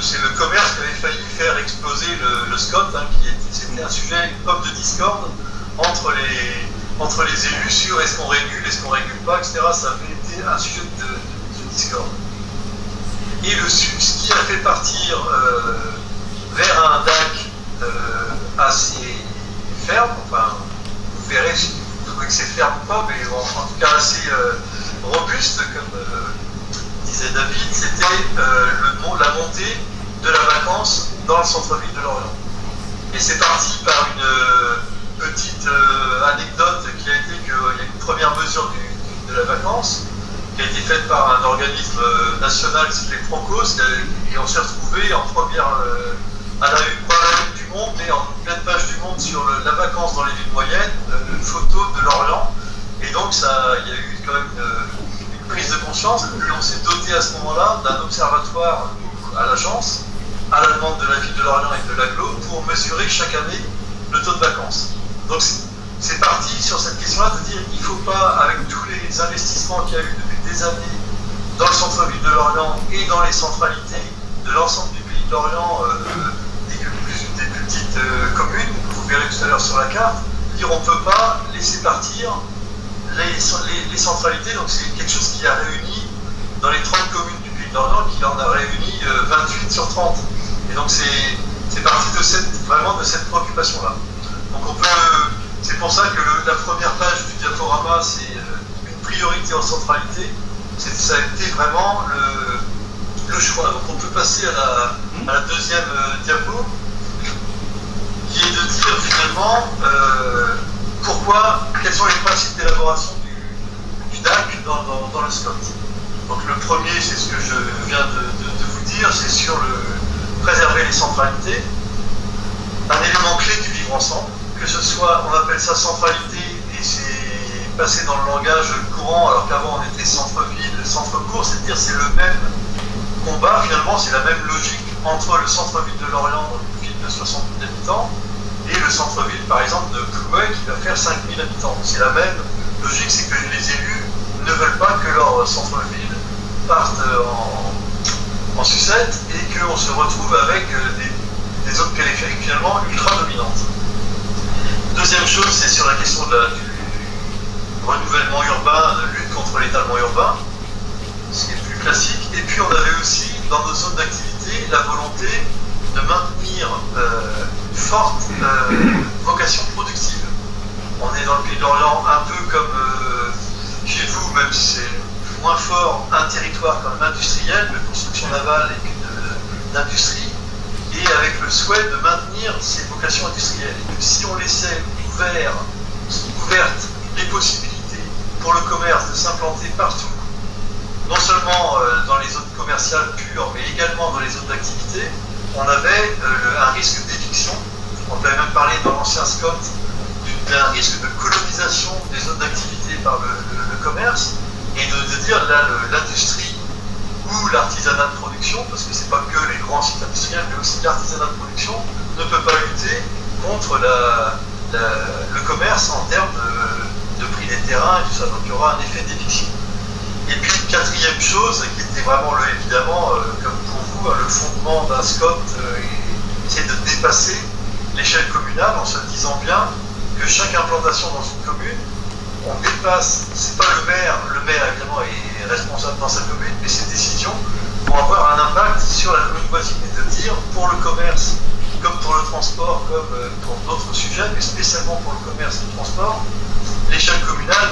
c'est le commerce qui avait failli faire exploser le SCOT, c'était un sujet, une pomme de discorde entre les élus sur est-ce qu'on régule pas, etc. Ça avait été un sujet de discorde. Et ce qui a fait partir vers un DAC assez ferme, enfin, vous verrez si vous trouvez que c'est ferme ou pas, mais bon, en tout cas assez robuste, comme disait David, c'était la montée de la vacance dans le centre-ville de Lorient. Et c'est parti par une petite anecdote qui a été qu'il y a une première mesure de la vacance qui a été faite par un organisme national qui s'appelait Procos, et on s'est retrouvé en première à la une du Monde, et en pleine page du Monde sur la vacance dans les villes moyennes, une photo de Lorient. Et donc il y a eu quand même une prise de conscience, et on s'est doté à ce moment-là d'un observatoire à l'agence, à la demande de la ville de Lorient et de l'Agglo, pour mesurer chaque année le taux de vacances. Donc c'est parti sur cette question-là de dire qu'il ne faut pas, avec tous les investissements qu'il y a eu depuis des années dans le centre-ville de Lorient et dans les centralités de l'ensemble du pays de Lorient, des plus petites communes, vous verrez tout à l'heure sur la carte, dire on ne peut pas laisser partir les centralités. Donc c'est quelque chose qui a réuni dans les 30 communes du pays de Lorient, qui en a réuni 28 sur 30. Et donc c'est parti vraiment de cette préoccupation-là. Donc c'est pour ça que la première page du diaporama, c'est une priorité en centralité. Ça a été vraiment le choix. Donc on peut passer à la deuxième diapo, qui est de dire finalement quels sont les principes d'élaboration du DAC dans le SCOT. Donc le premier, c'est ce que je viens de vous dire, c'est sur préserver les centralités, un élément clé du vivre ensemble, que ce soit, on appelle ça centralité, et c'est passé dans le langage courant, alors qu'avant on était centre-ville, centre-bourg, c'est-à-dire c'est le même combat, finalement c'est la même logique entre le centre-ville de Lorient, dans une ville de 60 000 habitants, et le centre-ville par exemple de Plouay qui va faire 5 000 habitants. C'est la même logique, c'est que les élus ne veulent pas que leur centre-ville parte en sucette et qu'on se retrouve avec des zones périphériques finalement ultra dominantes. Deuxième chose, c'est sur la question du renouvellement urbain, de lutte contre l'étalement urbain, ce qui est plus classique. Et puis on avait aussi dans nos zones d'activité la volonté de maintenir une forte vocation productive. On est dans le Pays de Lorient un peu comme chez vous, même si c'est moins fort, un territoire quand même industriel, de construction navale et d'industrie, et avec le souhait de maintenir ces vocations industrielles. Et que si on laissait ouvertes les possibilités pour le commerce de s'implanter partout, non seulement dans les zones commerciales pures, mais également dans les zones d'activité, on avait un risque d'éviction. On avait même parlé dans l'ancien SCOT d'un risque de colonisation des zones d'activité par le commerce, et de dire là l'industrie ou l'artisanat de production, parce que c'est pas que les grands sites industriels, mais aussi l'artisanat de production, ne peut pas lutter contre le commerce en termes de prix des terrains et tout ça. Donc il y aura un effet d'éviction. Et puis une quatrième chose, qui était vraiment évidemment, comme pour vous, le fondement d'un SCOT, c'est de dépasser l'échelle communale en se disant bien que chaque implantation dans une commune, on dépasse, c'est pas le maire évidemment est responsable dans sa commune, mais ses décisions vont avoir un impact sur la commune voisine, et de dire pour le commerce, comme pour le transport, comme pour d'autres sujets, mais spécialement pour le commerce et le transport, l'échelle communale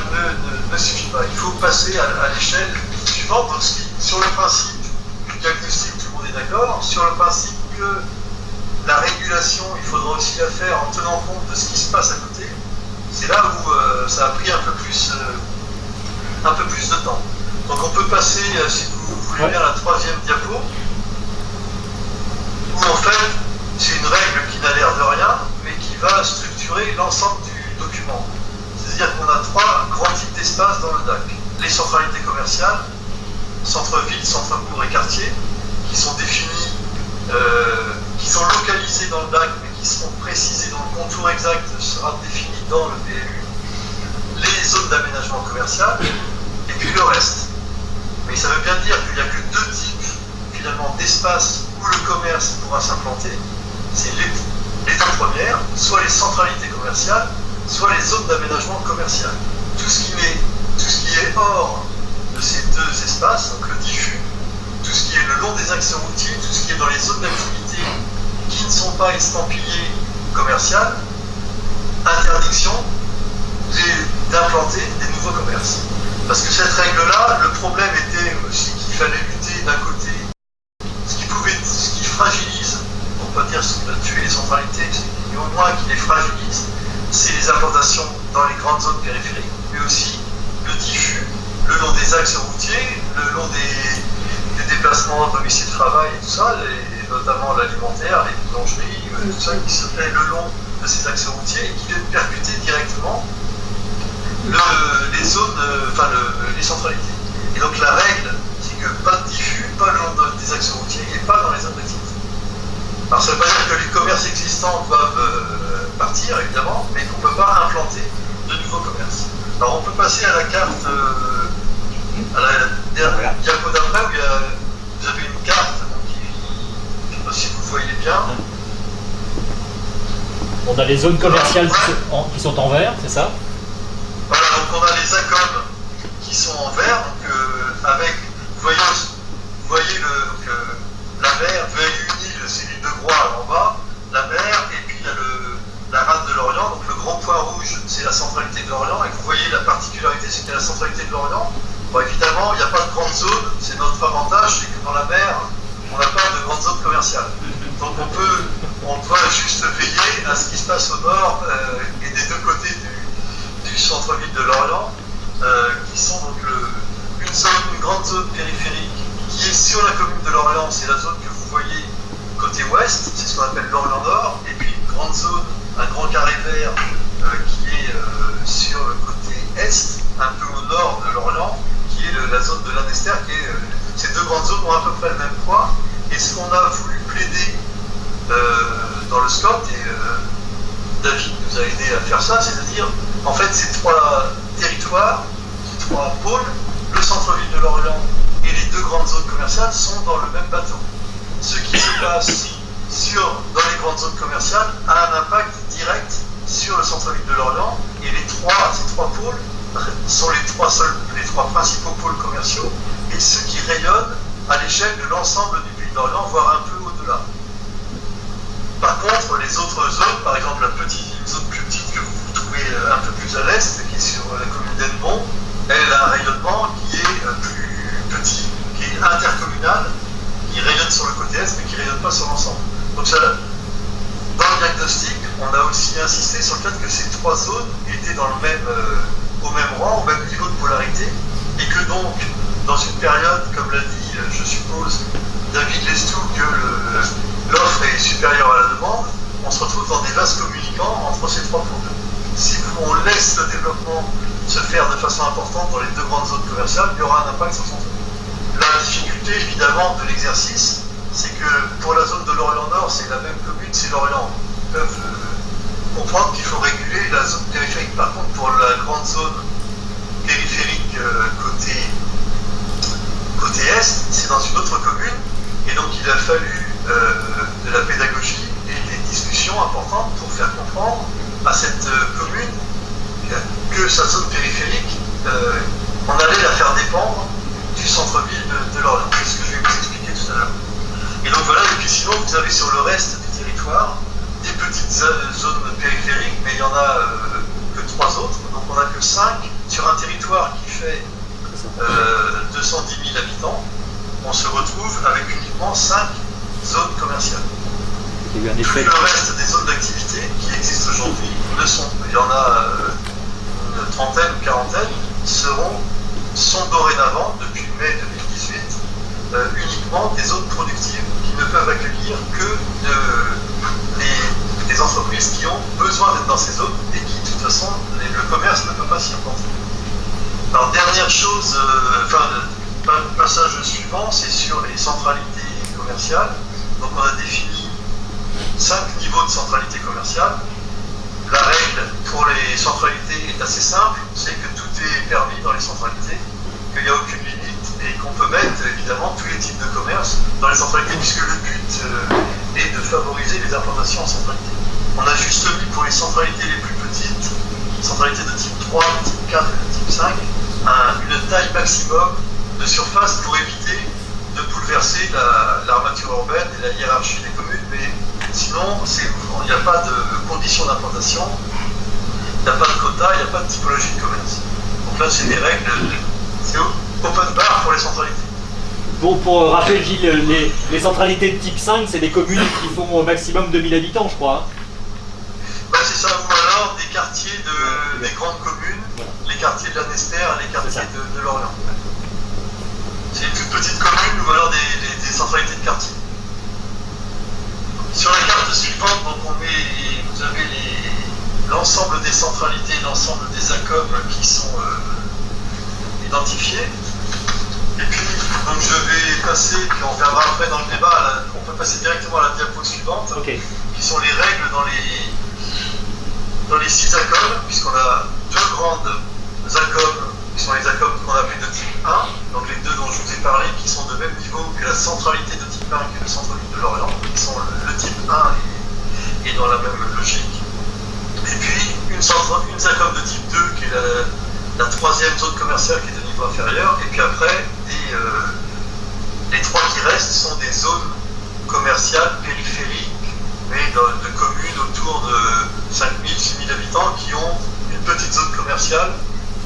ne suffit pas. Il faut passer à l'échelle suivante. Donc, sur le principe du diagnostic, tout le monde est d'accord. Sur le principe que la régulation, il faudra aussi la faire en tenant compte de ce qui se passe à côté. C'est là où ça a pris un peu plus de temps. Donc on peut passer, si vous voulez bien, à la troisième diapo, où en fait, c'est une règle qui n'a l'air de rien, mais qui va structurer l'ensemble du document. C'est-à-dire qu'on a trois grands types d'espaces dans le DAC. Les centralités commerciales, centre-ville, centre-bourg et quartier, qui sont définis, qui sont localisés dans le DAC, mais qui seront précisés dans le contour exact, sera défini dans le PLU. Les zones d'aménagement commercial, et puis le reste. Mais ça veut bien dire qu'il n'y a que deux types, finalement, d'espaces où le commerce pourra s'implanter. C'est les deux premières, soit les centralités commerciales, soit les zones d'aménagement commercial. Tout ce qui est hors de ces deux espaces, donc le diffus, tout ce qui est le long des axes routiers, tout ce qui est dans les zones d'activité qui ne sont pas estampillées commerciales, interdiction d'implanter des nouveaux commerces. Parce que cette règle-là, le problème était aussi qu'il fallait lutter d'un côté, ce qui fragilise, on peut pas dire ce qui va tuer les centralités, mais au moins qui les fragilise, c'est les implantations dans les grandes zones périphériques, mais aussi le diffus, le long des axes routiers, le long des déplacements, domicile-travail et tout ça, et notamment l'alimentaire, les boulangeries, tout ça qui se fait le long de ces axes routiers et qui viennent percuter directement les zones, les centralités. Et donc la règle, c'est que pas de diffus, pas le long des axes routiers et pas dans les zones d'activité. Alors ça ne veut pas dire que les commerces existants doivent partir, évidemment, mais qu'on ne peut pas implanter de nouveaux commerces. Alors on peut passer à la carte, à la diapo d'après, où vous avez une carte, donc, je ne sais pas si vous voyez bien. On a les zones commerciales qui sont en vert, c'est ça? Voilà, donc on a les ACOM qui sont en vert, donc avec, vous voyez la mer, vous avez une île, c'est l'île de Groix en bas, la mer, et puis il y a la rade de l'Orient, donc le grand point rouge, c'est la centralité de l'Orient, et vous voyez la particularité, c'est qu'à la centralité de l'Orient, bon, évidemment, il n'y a pas de grande zone, c'est notre avantage, c'est que dans la mer, on n'a pas de grande zone commerciale. Donc on doit juste veiller à ce qui se passe au nord et des deux côtés du centre-ville de Lorient, qui sont donc une grande zone périphérique qui est sur la commune de Lorient, c'est la zone que vous voyez côté ouest, c'est ce qu'on appelle l'Orient Nord, et puis une grande zone, un grand carré vert qui est sur le côté est, un peu au nord de Lorient, qui est la zone de l'Anester, ces deux grandes zones ont à peu près le même poids, et ce qu'on a voulu plaider dans le SCOT, et David nous a aidé à faire ça, c'est-à-dire, en fait, ces trois territoires, ces trois pôles, le centre-ville de Lorient et les deux grandes zones commerciales sont dans le même bateau. Ce qui se passe dans les grandes zones commerciales a un impact direct sur le centre-ville de Lorient, et ces trois pôles sont les trois principaux pôles commerciaux, et ceux qui rayonnent à l'échelle de l'ensemble du pays d'Orient, voire un peu au-delà. Par contre, les autres zones, par exemple une zone plus petite que vous trouvez un peu plus à l'est, qui est sur la commune d'Enbon, elle a un rayonnement qui est plus petit, qui est intercommunal, qui rayonne sur le côté est, mais qui ne rayonne pas sur l'ensemble. Donc ça, dans le diagnostic, on a aussi insisté sur le fait que ces trois zones étaient au même rang, au même niveau de polarité, et que donc, dans une période, comme l'a dit, je suppose, David Lestou, que l'offre est supérieure à la demande, on se retrouve dans des vases communicants entre ces trois pôles. Si on laisse le développement se faire de façon importante dans les deux grandes zones commerciales, il y aura un impact sur son taux. La difficulté, évidemment, de l'exercice, c'est que pour la zone de l'Orient Nord, c'est la même commune, c'est l'Orient. Ils peuvent comprendre qu'il faut réguler la zone périphérique. Par contre, pour la grande zone périphérique côté pour faire comprendre à cette commune que sa zone périphérique, on allait la faire dépendre du centre-ville de Lorient. C'est ce que je vais vous expliquer tout à l'heure. Et donc voilà, et puis sinon vous avez sur le reste du territoire des petites zones périphériques, mais il n'y en a que 3 autres, donc on n'a que 5 sur un territoire qui fait 210 000 habitants. On se retrouve avec uniquement 5 zones commerciales. Il y a eu un Tout effet. le reste des zones d'activité qui existent aujourd'hui ne sont, il y en a une trentaine ou quarantaine, sont dorénavant, depuis mai 2018, uniquement des zones productives qui ne peuvent accueillir que des entreprises qui ont besoin d'être dans ces zones et qui, de toute façon, le commerce ne peut pas s'y implanter. Alors, dernière chose, le passage suivant, c'est sur les centralités commerciales. Donc, on a défini 5 niveaux de centralité commerciale. La règle pour les centralités est assez simple, c'est que tout est permis dans les centralités, qu'il n'y a aucune limite et qu'on peut mettre évidemment tous les types de commerce dans les centralités puisque le but est de favoriser les implantations en centralité. On a juste mis pour les centralités les plus petites, centralités de type 3, de type 4 et de type 5, une taille maximum de surface pour éviter de bouleverser l'armature urbaine et la hiérarchie des communes, mais sinon il n'y a pas de conditions d'implantation, il n'y a pas de quota, il n'y a pas de typologie de commerce. Donc là c'est des règles, c'est open bar pour les centralités. Bon, pour rappeler Gilles, les centralités de type 5, c'est des communes qui font au maximum 2000 habitants, je crois. Ouais, c'est ça, ou alors des quartiers des grandes communes, les quartiers de la Nester et les quartiers de Lorient. C'est une toute petite commune ou alors des centralités de quartier. Sur la carte suivante, donc vous avez l'ensemble des centralités, l'ensemble des ACOM qui sont identifiés. Et puis, donc je vais passer, puis on verra après dans le débat, on peut passer directement à la diapo suivante, qui sont les règles dans les 6 ACOM, puisqu'on a 2 grandes ACOM, qui sont les ACOM qu'on appelle de type 1, donc les 2 dont je vous ai parlé, qui sont de même niveau que la centralité de type 1 qui est le centre-ville de Lorient, qui sont le type 1 et dans la même logique. Et puis une ACOM de type 2 qui est la 3e zone commerciale qui est de niveau inférieur, et puis après les 3 qui restent sont des zones commerciales périphériques, mais de communes autour de 5 000, 6 000 habitants qui ont une petite zone commerciale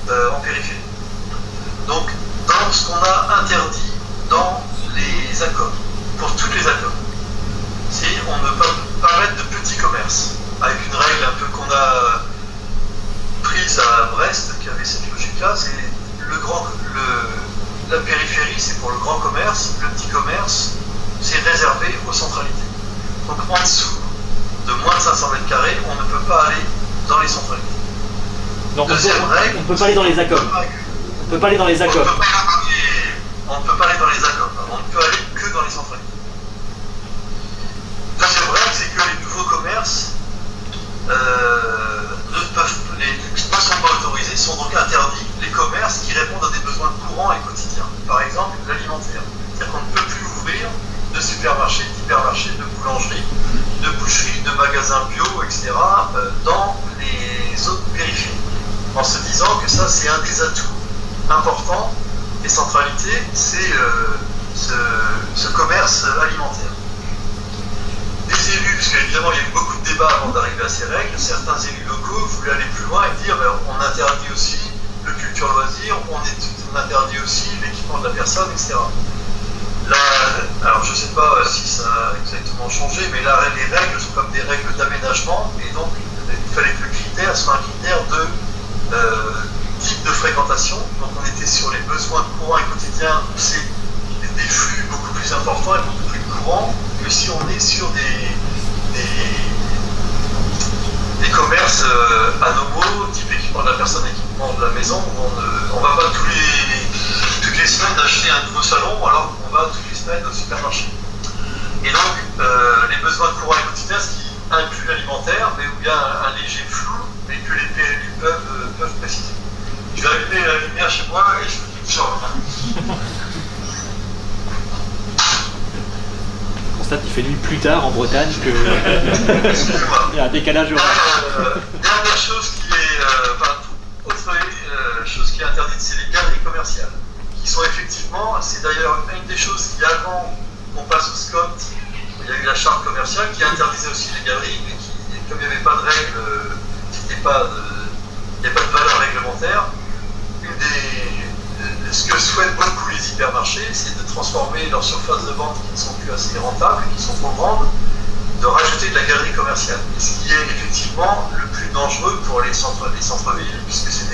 en périphérie. Donc, dans ce qu'on a interdit dans les ACOM, pour toutes les ACOM, c'est on ne peut pas mettre de petits commerces, avec une règle un peu qu'on a prise à Brest, qui avait cette logique-là, c'est la périphérie, c'est pour le grand commerce, le petit commerce, c'est réservé aux centralités. Donc, en dessous de moins de 500 mètres carrés, on ne peut pas aller dans les centralités. Donc, Deuxième règle, on ne peut pas aller dans les ACOM. On ne peut pas aller dans les ACOM. On ne peut pas aller dans les ACOM. On ne peut aller que dans les centralités. Deuxième règle, c'est que les nouveaux commerces ne sont pas autorisés, sont donc interdits les commerces qui répondent à des besoins courants et quotidiens. Par exemple, l'alimentaire. C'est-à-dire qu'on ne peut plus ouvrir de supermarchés, d'hypermarchés, de boulangeries, de boucheries, de magasins bio, etc. Dans les zones périphériques. En se disant que ça, c'est un des atouts importants des centralités, c'est ce commerce alimentaire. Des élus, parce qu'évidemment il y a eu beaucoup de débats avant d'arriver à ces règles, certains élus locaux voulaient aller plus loin et dire on interdit aussi le culture loisir, on interdit aussi l'équipement de la personne, etc. Là, alors je ne sais pas si ça a exactement changé, mais là les règles sont comme des règles d'aménagement, et donc il fallait que le critère soit un critère de type de fréquentation. Donc on était sur les besoins courants et quotidiens, c'est des flux beaucoup plus importants et beaucoup plus courants que si on est sur des commerces anomaux, type équipement de la personne, équipement de la maison, où on ne va pas toutes les semaines acheter un nouveau salon alors qu'on va toutes les semaines au supermarché. Et donc les besoins courants et quotidiens, ce qui inclut l'alimentaire, mais ou bien un léger flou, mais que les PLU peuvent préciser. Je vais allumer la lumière chez moi et je vous dis que je reviens. Je constate qu'il fait nuit plus tard en Bretagne que. Excusez-moi. Il y a un décalage horaire. Dernière chose qui est, autre chose qui est interdite, c'est les galeries commerciales, qui sont effectivement, c'est d'ailleurs une des choses qui avant qu'on passe au SCOT, il y a eu la charte commerciale qui interdisait aussi les galeries, mais qui, comme il n'y avait pas de règles, il n'y a pas de valeur réglementaire, ce que souhaitent beaucoup les hypermarchés, c'est de transformer leurs surfaces de vente qui ne sont plus assez rentables, qui sont trop grandes, de rajouter de la galerie commerciale. Et ce qui est effectivement le plus dangereux pour les centres-villes, puisque c'est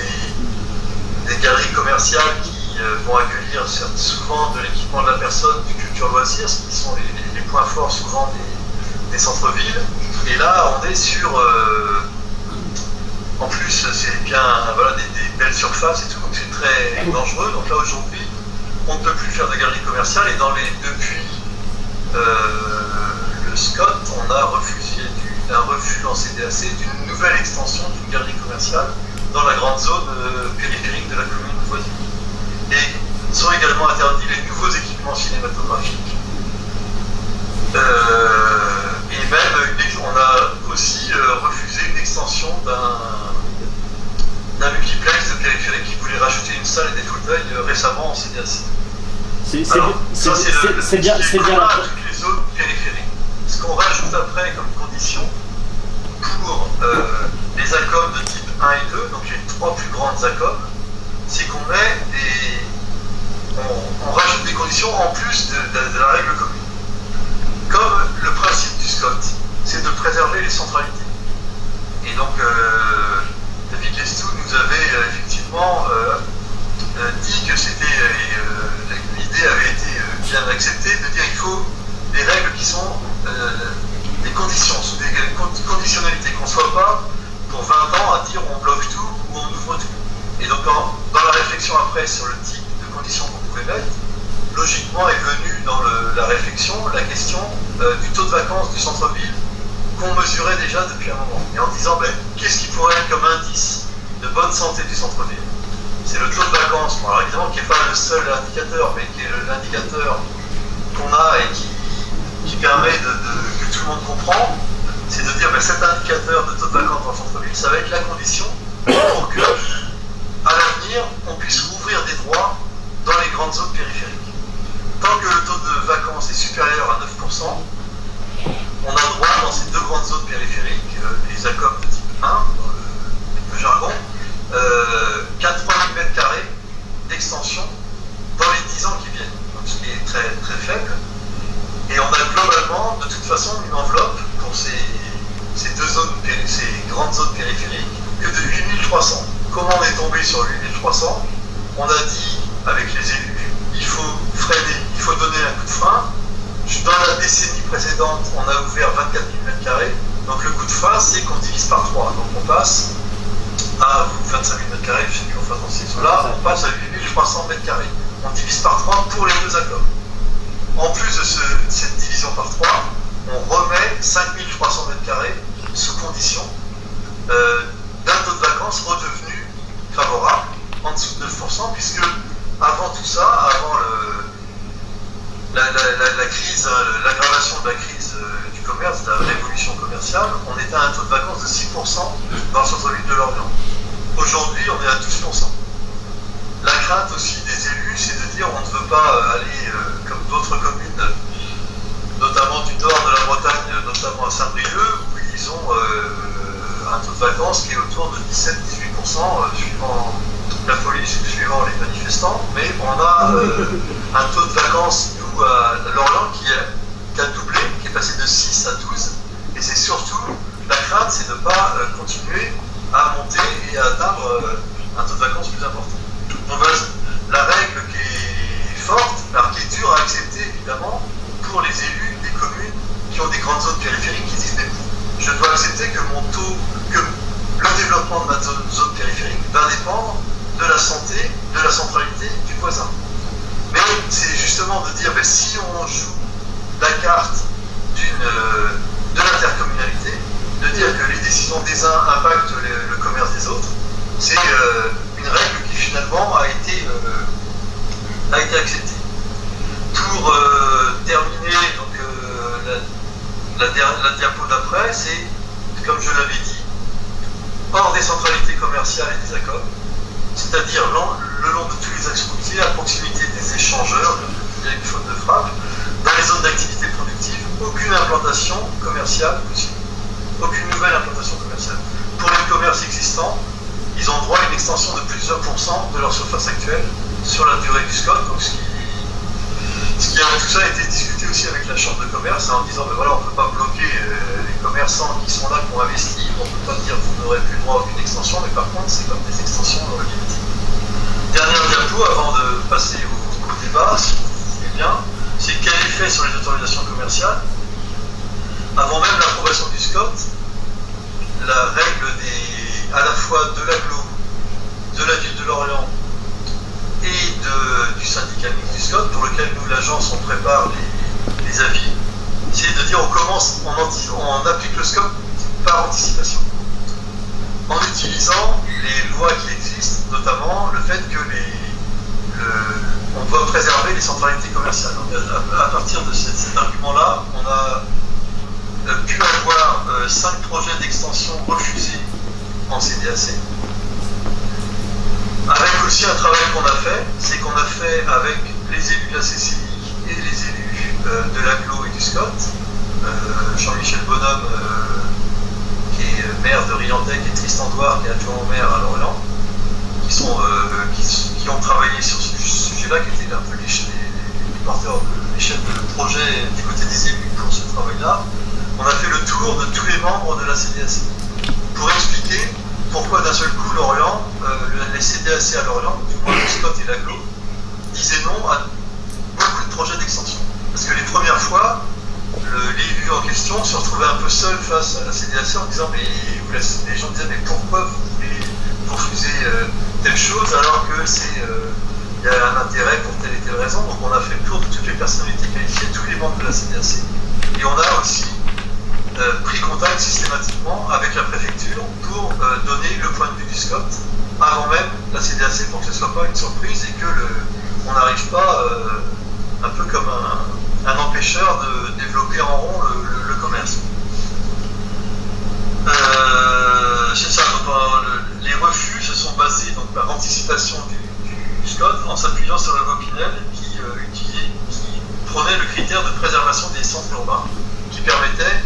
des galeries commerciales qui vont accueillir souvent de l'équipement de la personne, du culture loisir, ce qui sont les points forts souvent des centres-villes. Et là, on est sur... en plus, c'est bien des belles surfaces et tout, donc c'est très dangereux. Donc là, aujourd'hui, on ne peut plus faire de galerie commerciale. Et depuis le SCOT, on a refusé un refus en CDAC d'une nouvelle extension d'une galerie commerciale dans la grande zone périphérique de la commune voisine. Et sont également interdits les nouveaux équipements cinématographiques. Et même, on a aussi refusé une extension d'un multiplex de périphérique qui voulait rajouter une salle et des fauteuils récemment en CDAC. C'est bien. C'est commun à toutes les zones périphériques. Ce qu'on rajoute après comme condition pour les ACOM de type 1 et 2, donc les 3 plus grandes ACOM, c'est qu'on on rajoute des conditions en plus de la règle commune. Comme le principe du SCOT, c'est de préserver les centralités. Et donc, David Lestou nous avait effectivement dit que l'idée avait été bien acceptée, de dire qu'il faut des règles qui sont des conditions, des conditionnalités, qu'on ne soit pas pour 20 ans à dire on bloque tout ou on ouvre tout. Et donc, dans la réflexion après sur le type de conditions qu'on pouvait mettre, logiquement est venue dans la réflexion la question du taux de vacances du centre-ville qu'on mesurait déjà depuis un moment. Et en disant, qu'est-ce qui pourrait être comme indice de bonne santé du centre-ville? C'est le taux de vacances, alors évidemment qui n'est pas le seul indicateur, mais qui est l'indicateur qu'on a et qui permet que tout le monde comprend, c'est de dire cet indicateur de taux de vacances dans le centre-ville, ça va être la condition pour que, à l'avenir, on puisse ouvrir des droits dans les grandes zones périphériques. Tant que le taux de vacances est supérieur à 9%, on a droit dans ces deux grandes zones périphériques, les ACOM de type 1, dans le jargon, qu'à 3000 m² d'extension dans les 10 ans qui viennent, donc ce qui est très, très faible. Et on a globalement, de toute façon, une enveloppe pour ces grandes zones périphériques que de 8300. Comment on est tombé sur 8300? On a dit, avec les élus, il faut freiner, il faut donner un coup de frein. Dans la décennie précédente, on a ouvert 24 000 m², donc le coup de frein, c'est qu'on divise par 3. Donc on passe à 25 000 m², je ne sais plus, enfin dans ces eaux-là, on passe à 8300 m². On divise par 3 pour les deux accords. En plus de cette division par 3, on remet 5300 m² sous condition d'un taux de vacances redevenu favorable, en dessous de 9%, puisque avant tout ça, avant la crise, l'aggravation de la crise du commerce, de la révolution commerciale, on était à un taux de vacances de 6% dans le centre-ville de Lorient. Aujourd'hui, on est à 12%. La crainte aussi des élus, c'est de dire on ne veut pas aller comme d'autres communes, notamment du nord de la Bretagne, notamment à Saint-Brieuc, où ils ont un taux de vacances qui est autour de 17-18%, suivant la police ou suivant les manifestants, mais on a un taux de vacances, nous, à Lorient, qui a doublé, qui est passé de 6 à 12, et c'est surtout, la crainte, c'est de ne pas continuer à monter et à atteindre un taux de vacances plus important. Donc la règle qui est forte, alors qui est dure à accepter évidemment, pour les élus des communes qui ont des grandes zones périphériques qui disent mais je dois accepter que mon taux, que le développement de ma zone périphérique va dépendre de la santé, de la centralité du voisin. Mais c'est justement de dire si on joue la carte de l'intercommunalité, de dire que les décisions des uns impactent le commerce des autres, c'est une règle qui finalement a été acceptée. Pour terminer, donc, la diapo d'après, c'est, comme je l'avais dit, hors des centralités commerciales et des ACOM, c'est-à-dire le long de tous les axes routiers, à proximité des échangeurs, des fautes de frappe, dans les zones d'activité productive, aucune implantation commerciale possible. Aucune nouvelle implantation commerciale. Pour les commerces existants, ils ont droit à une extension de plusieurs pourcents de leur surface actuelle sur la durée du SCOT, donc tout ça a été discuté aussi avec la Chambre de commerce en disant ben voilà, on ne peut pas bloquer les commerçants qui sont là, qui ont investi, on ne peut pas dire vous n'aurez plus droit à aucune extension, mais par contre c'est comme des extensions limitées. Dernière diapo avant de passer au débat, si vous voulez bien, c'est quel effet sur les autorisations commerciales. Avant même l'approbation du SCOT, la règle à la fois de l'agglo, de la ville de Lorient et du syndicat mixte du SCOT, pour lequel nous, l'agence, on prépare les avis, c'est de dire on applique le SCOT par anticipation. En utilisant les lois qui existent, notamment le fait que on doit préserver les centralités commerciales. Donc, à partir de cet argument-là, on a pu avoir 5 projets d'extension refusés en CDAC. Avec aussi un travail qu'on a fait, c'est qu'on a fait avec les élus de la CCI et les élus de l'AGLO et du SCOT, Jean-Michel Bonhomme, qui est maire de Riantec, et Tristan Douard, qui est adjoint au maire à Lorient, qui ont travaillé sur ce sujet-là, qui étaient un peu les porteurs, les chefs de projet du côté des élus pour ce travail-là. On a fait le tour de tous les membres de la CDAC pour expliquer pourquoi d'un seul coup Lorient, les CDAC à Lorient, du moins le SCOT et l'AGLO, disaient non à beaucoup de projets d'extension. Parce que les premières fois, l'élu en question se retrouvait un peu seul face à la CDAC en disant mais les gens disaient mais pourquoi vous refusez telle chose alors que il y a un intérêt pour telle et telle raison. Donc on a fait le tour de toutes les personnalités qualifiées, tous les membres de la CDAC. Et on a aussi pris contact systématiquement avec la préfecture pour donner le point de vue du SCOT avant même la CDAC pour que ce ne soit pas une surprise et que on n'arrive pas un peu comme un empêcheur de développer en rond le commerce. C'est ça, donc, les refus se sont basés donc, par anticipation du SCOT en s'appuyant sur la loi Pinel qui prenait le critère de préservation des centres urbains qui permettait,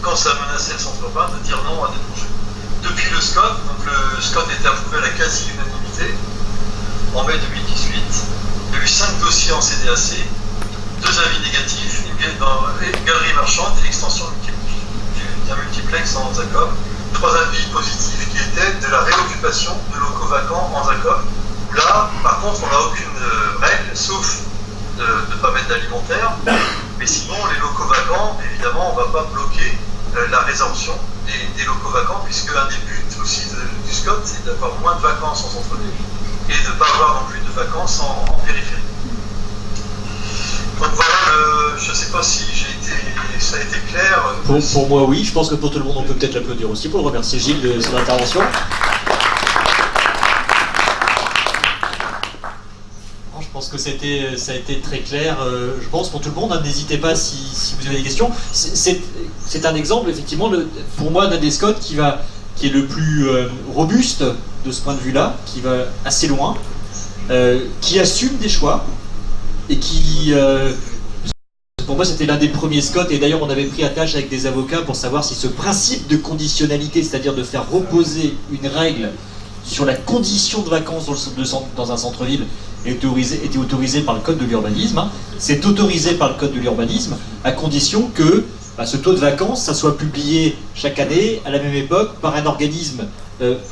quand ça menaçait le centre urbain, de dire non à des projets. Depuis le SCOT, donc le SCOT a été approuvé à la quasi-unanimité en mai 2018. Il y a eu 5 dossiers en CDAC, 2 avis négatifs, une galerie marchande et l'extension d'un multiplex en ZACOM, 3 avis positifs qui étaient de la réoccupation de locaux vacants en ZACOM. Là, par contre, on n'a aucune règle, sauf de ne pas mettre d'alimentaire, mais sinon, les locaux vacants, évidemment, on ne va pas bloquer la résorption des locaux vacants, puisque un des buts aussi du SCOT, c'est d'avoir moins de vacances en centre-ville et de ne pas avoir non plus de vacances en périphérie. Donc voilà, je ne sais pas si ça a été clair. Pour moi, oui. Je pense que pour tout le monde, on peut peut-être l'applaudir aussi pour remercier Gilles de son intervention. Je pense que ça a été très clair, je pense, pour tout le monde. N'hésitez pas si vous avez des questions. C'est un exemple, effectivement, pour moi, d'un des SCOT qui est le plus robuste de ce point de vue-là, qui va assez loin, qui assume des choix, et qui, pour moi, c'était l'un des premiers SCOT, et d'ailleurs, on avait pris attache avec des avocats pour savoir si ce principe de conditionnalité, c'est-à-dire de faire reposer une règle sur la condition de vacances dans un centre-ville, était autorisé par le Code de l'urbanisme. C'est autorisé par le Code de l'urbanisme à condition que ce taux de vacances, ça soit publié chaque année, à la même époque, par un organisme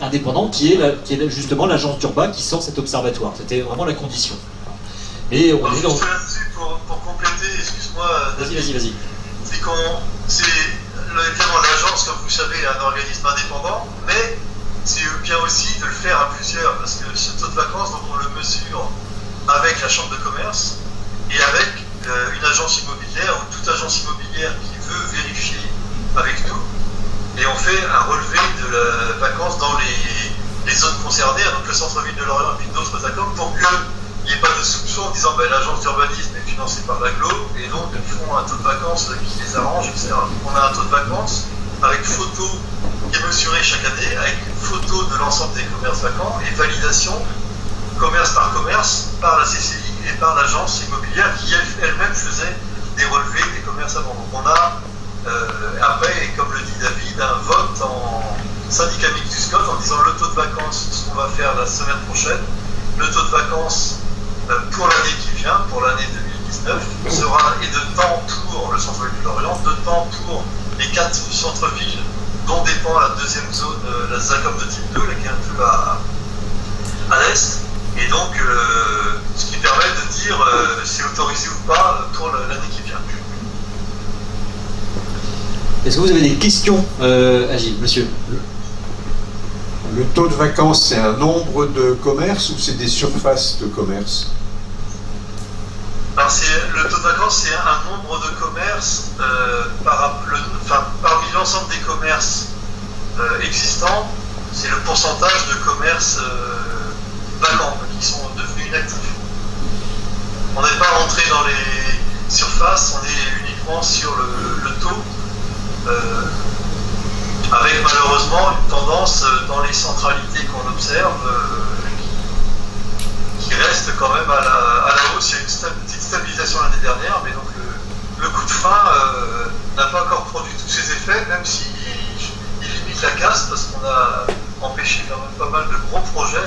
indépendant qui est justement l'agence d'Urba qui sort cet observatoire. C'était vraiment la condition. Et on est dans... Pour compléter, excuse-moi, Vas-y. C'est évidemment l'agence, comme vous savez, un organisme indépendant, mais c'est bien aussi de le faire à plusieurs, parce que ce taux de vacances, donc on le mesure avec la chambre de commerce et avec une agence immobilière ou toute agence immobilière qui veut vérifier avec nous, et on fait un relevé de la vacance dans les zones concernées, donc le centre-ville de Lorient et puis d'autres accords, pour que n'y ait pas de soupçon en disant l'agence d'urbanisme est financée par l'agglo et donc ils font un taux de vacances qui les arrange, etc. On a un taux de vacances avec photo qui est mesuré chaque année, avec une photo de l'ensemble des commerces vacants et validation commerce par la CCI et par l'agence immobilière qui elle-même faisait des relevés des commerces à vendre. Donc on a après, comme le dit David, un vote en syndicat mixte du SCOT en disant le taux de vacances, ce qu'on va faire la semaine prochaine, le taux de vacances pour l'année qui vient, pour l'année 2019, sera et de temps pour le centre-ville de Lorient, de temps pour les 4 centres-villes dont dépend la deuxième zone, la ZACOM de type 2, qui est un peu à l'est, et donc ce qui permet de dire c'est autorisé ou pas pour l'année qui vient. Est-ce que vous avez des questions, Agile, monsieur? Le taux de vacances, c'est un nombre de commerces ou c'est des surfaces de commerce? Alors le taux de vacances, c'est un nombre de commerces parmi l'ensemble des commerces existants, c'est le pourcentage de commerces vacants qui sont devenus inactifs. On n'est pas rentré dans les surfaces, on est uniquement sur le taux. Avec malheureusement une tendance dans les centralités qu'on observe qui reste quand même à la hausse. Il y a une petite stabilisation l'année dernière, mais donc le coup de frein n'a pas encore produit tous ses effets, même s'il limite la casse parce qu'on a empêché quand même pas mal de gros projets.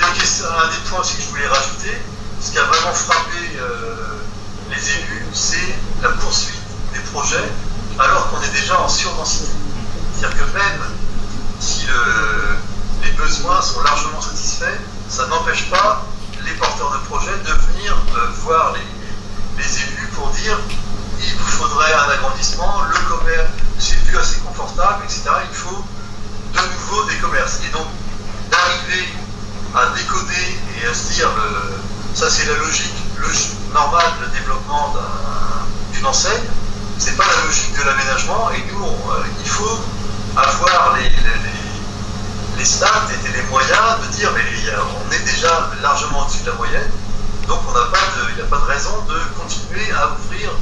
Un des points aussi que je voulais rajouter, ce qui a vraiment frappé les élus, c'est la poursuite des projets alors qu'on est déjà en surdensité. C'est-à-dire que même si les besoins sont largement satisfaits, ça n'empêche pas les porteurs de projets de venir voir les élus pour dire il vous faudrait un agrandissement, le commerce c'est plus assez confortable, etc. Il faut de nouveau des commerces. Et donc d'arriver à décoder et à se dire ça c'est la logique normale de développement d'une enseigne. C'est pas la logique de l'aménagement et nous, il faut avoir les stats et les moyens de dire mais on est déjà largement au-dessus de la moyenne, donc il n'y a pas de raison de continuer à ouvrir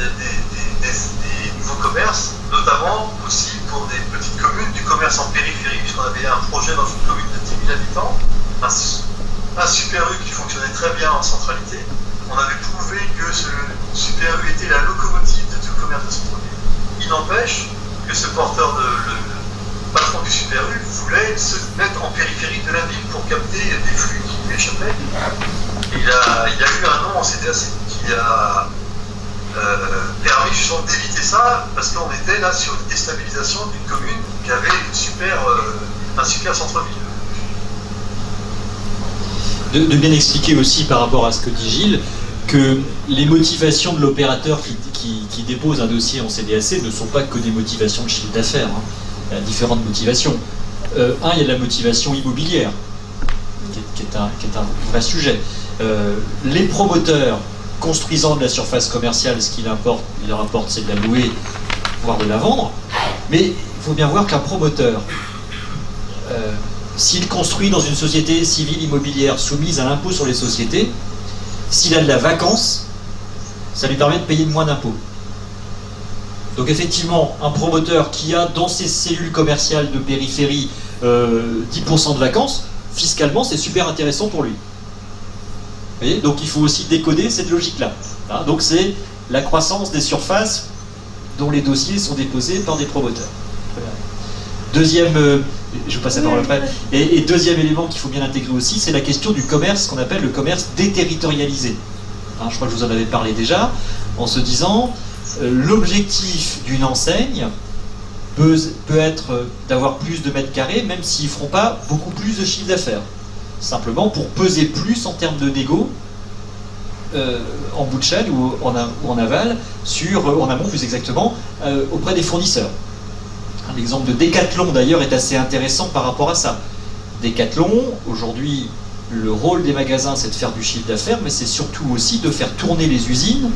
des nouveaux commerces, notamment aussi pour des petites communes, du commerce en périphérie, puisqu'on avait un projet dans une commune de 10 000 habitants, un Super U qui fonctionnait très bien en centralité. On avait prouvé que ce Super U était la locomotive de tout le commerce de centre-ville. Il n'empêche que ce le patron du Super U voulait se mettre en périphérie de la ville pour capter des flux qui lui échappaient. Et il y a eu un nom en CDAC qui a permis justement d'éviter ça, parce qu'on était là sur une déstabilisation d'une commune qui avait un super centre-ville. De bien expliquer aussi par rapport à ce que dit Gilles, que les motivations de l'opérateur qui dépose un dossier en CDAC ne sont pas que des motivations de chiffre d'affaires. Hein. Il y a différentes motivations. Il y a la motivation immobilière, qui est un vrai sujet. Les promoteurs construisant de la surface commerciale, ce qu'il leur importe, c'est de la louer, voire de la vendre. Mais il faut bien voir qu'un promoteur, s'il construit dans une société civile immobilière soumise à l'impôt sur les sociétés, s'il a de la vacance, ça lui permet de payer moins d'impôts. Donc effectivement, un promoteur qui a dans ses cellules commerciales de périphérie 10% de vacances, fiscalement c'est super intéressant pour lui. Vous voyez, donc il faut aussi décoder cette logique-là. Hein, donc c'est la croissance des surfaces dont les dossiers sont déposés par des promoteurs. Deuxième, je vous passe la parole après, et deuxième élément qu'il faut bien intégrer aussi, c'est la question du commerce qu'on appelle le commerce déterritorialisé. Hein, je crois que je vous en avais parlé déjà, en se disant, l'objectif d'une enseigne peut être d'avoir plus de mètres carrés, même s'ils ne feront pas beaucoup plus de chiffre d'affaires. Simplement pour peser plus en termes de négo, en bout de chaîne ou en aval, en amont plus exactement, auprès des fournisseurs. L'exemple de Decathlon d'ailleurs est assez intéressant par rapport à ça. Decathlon, aujourd'hui, le rôle des magasins c'est de faire du chiffre d'affaires, mais c'est surtout aussi de faire tourner les usines,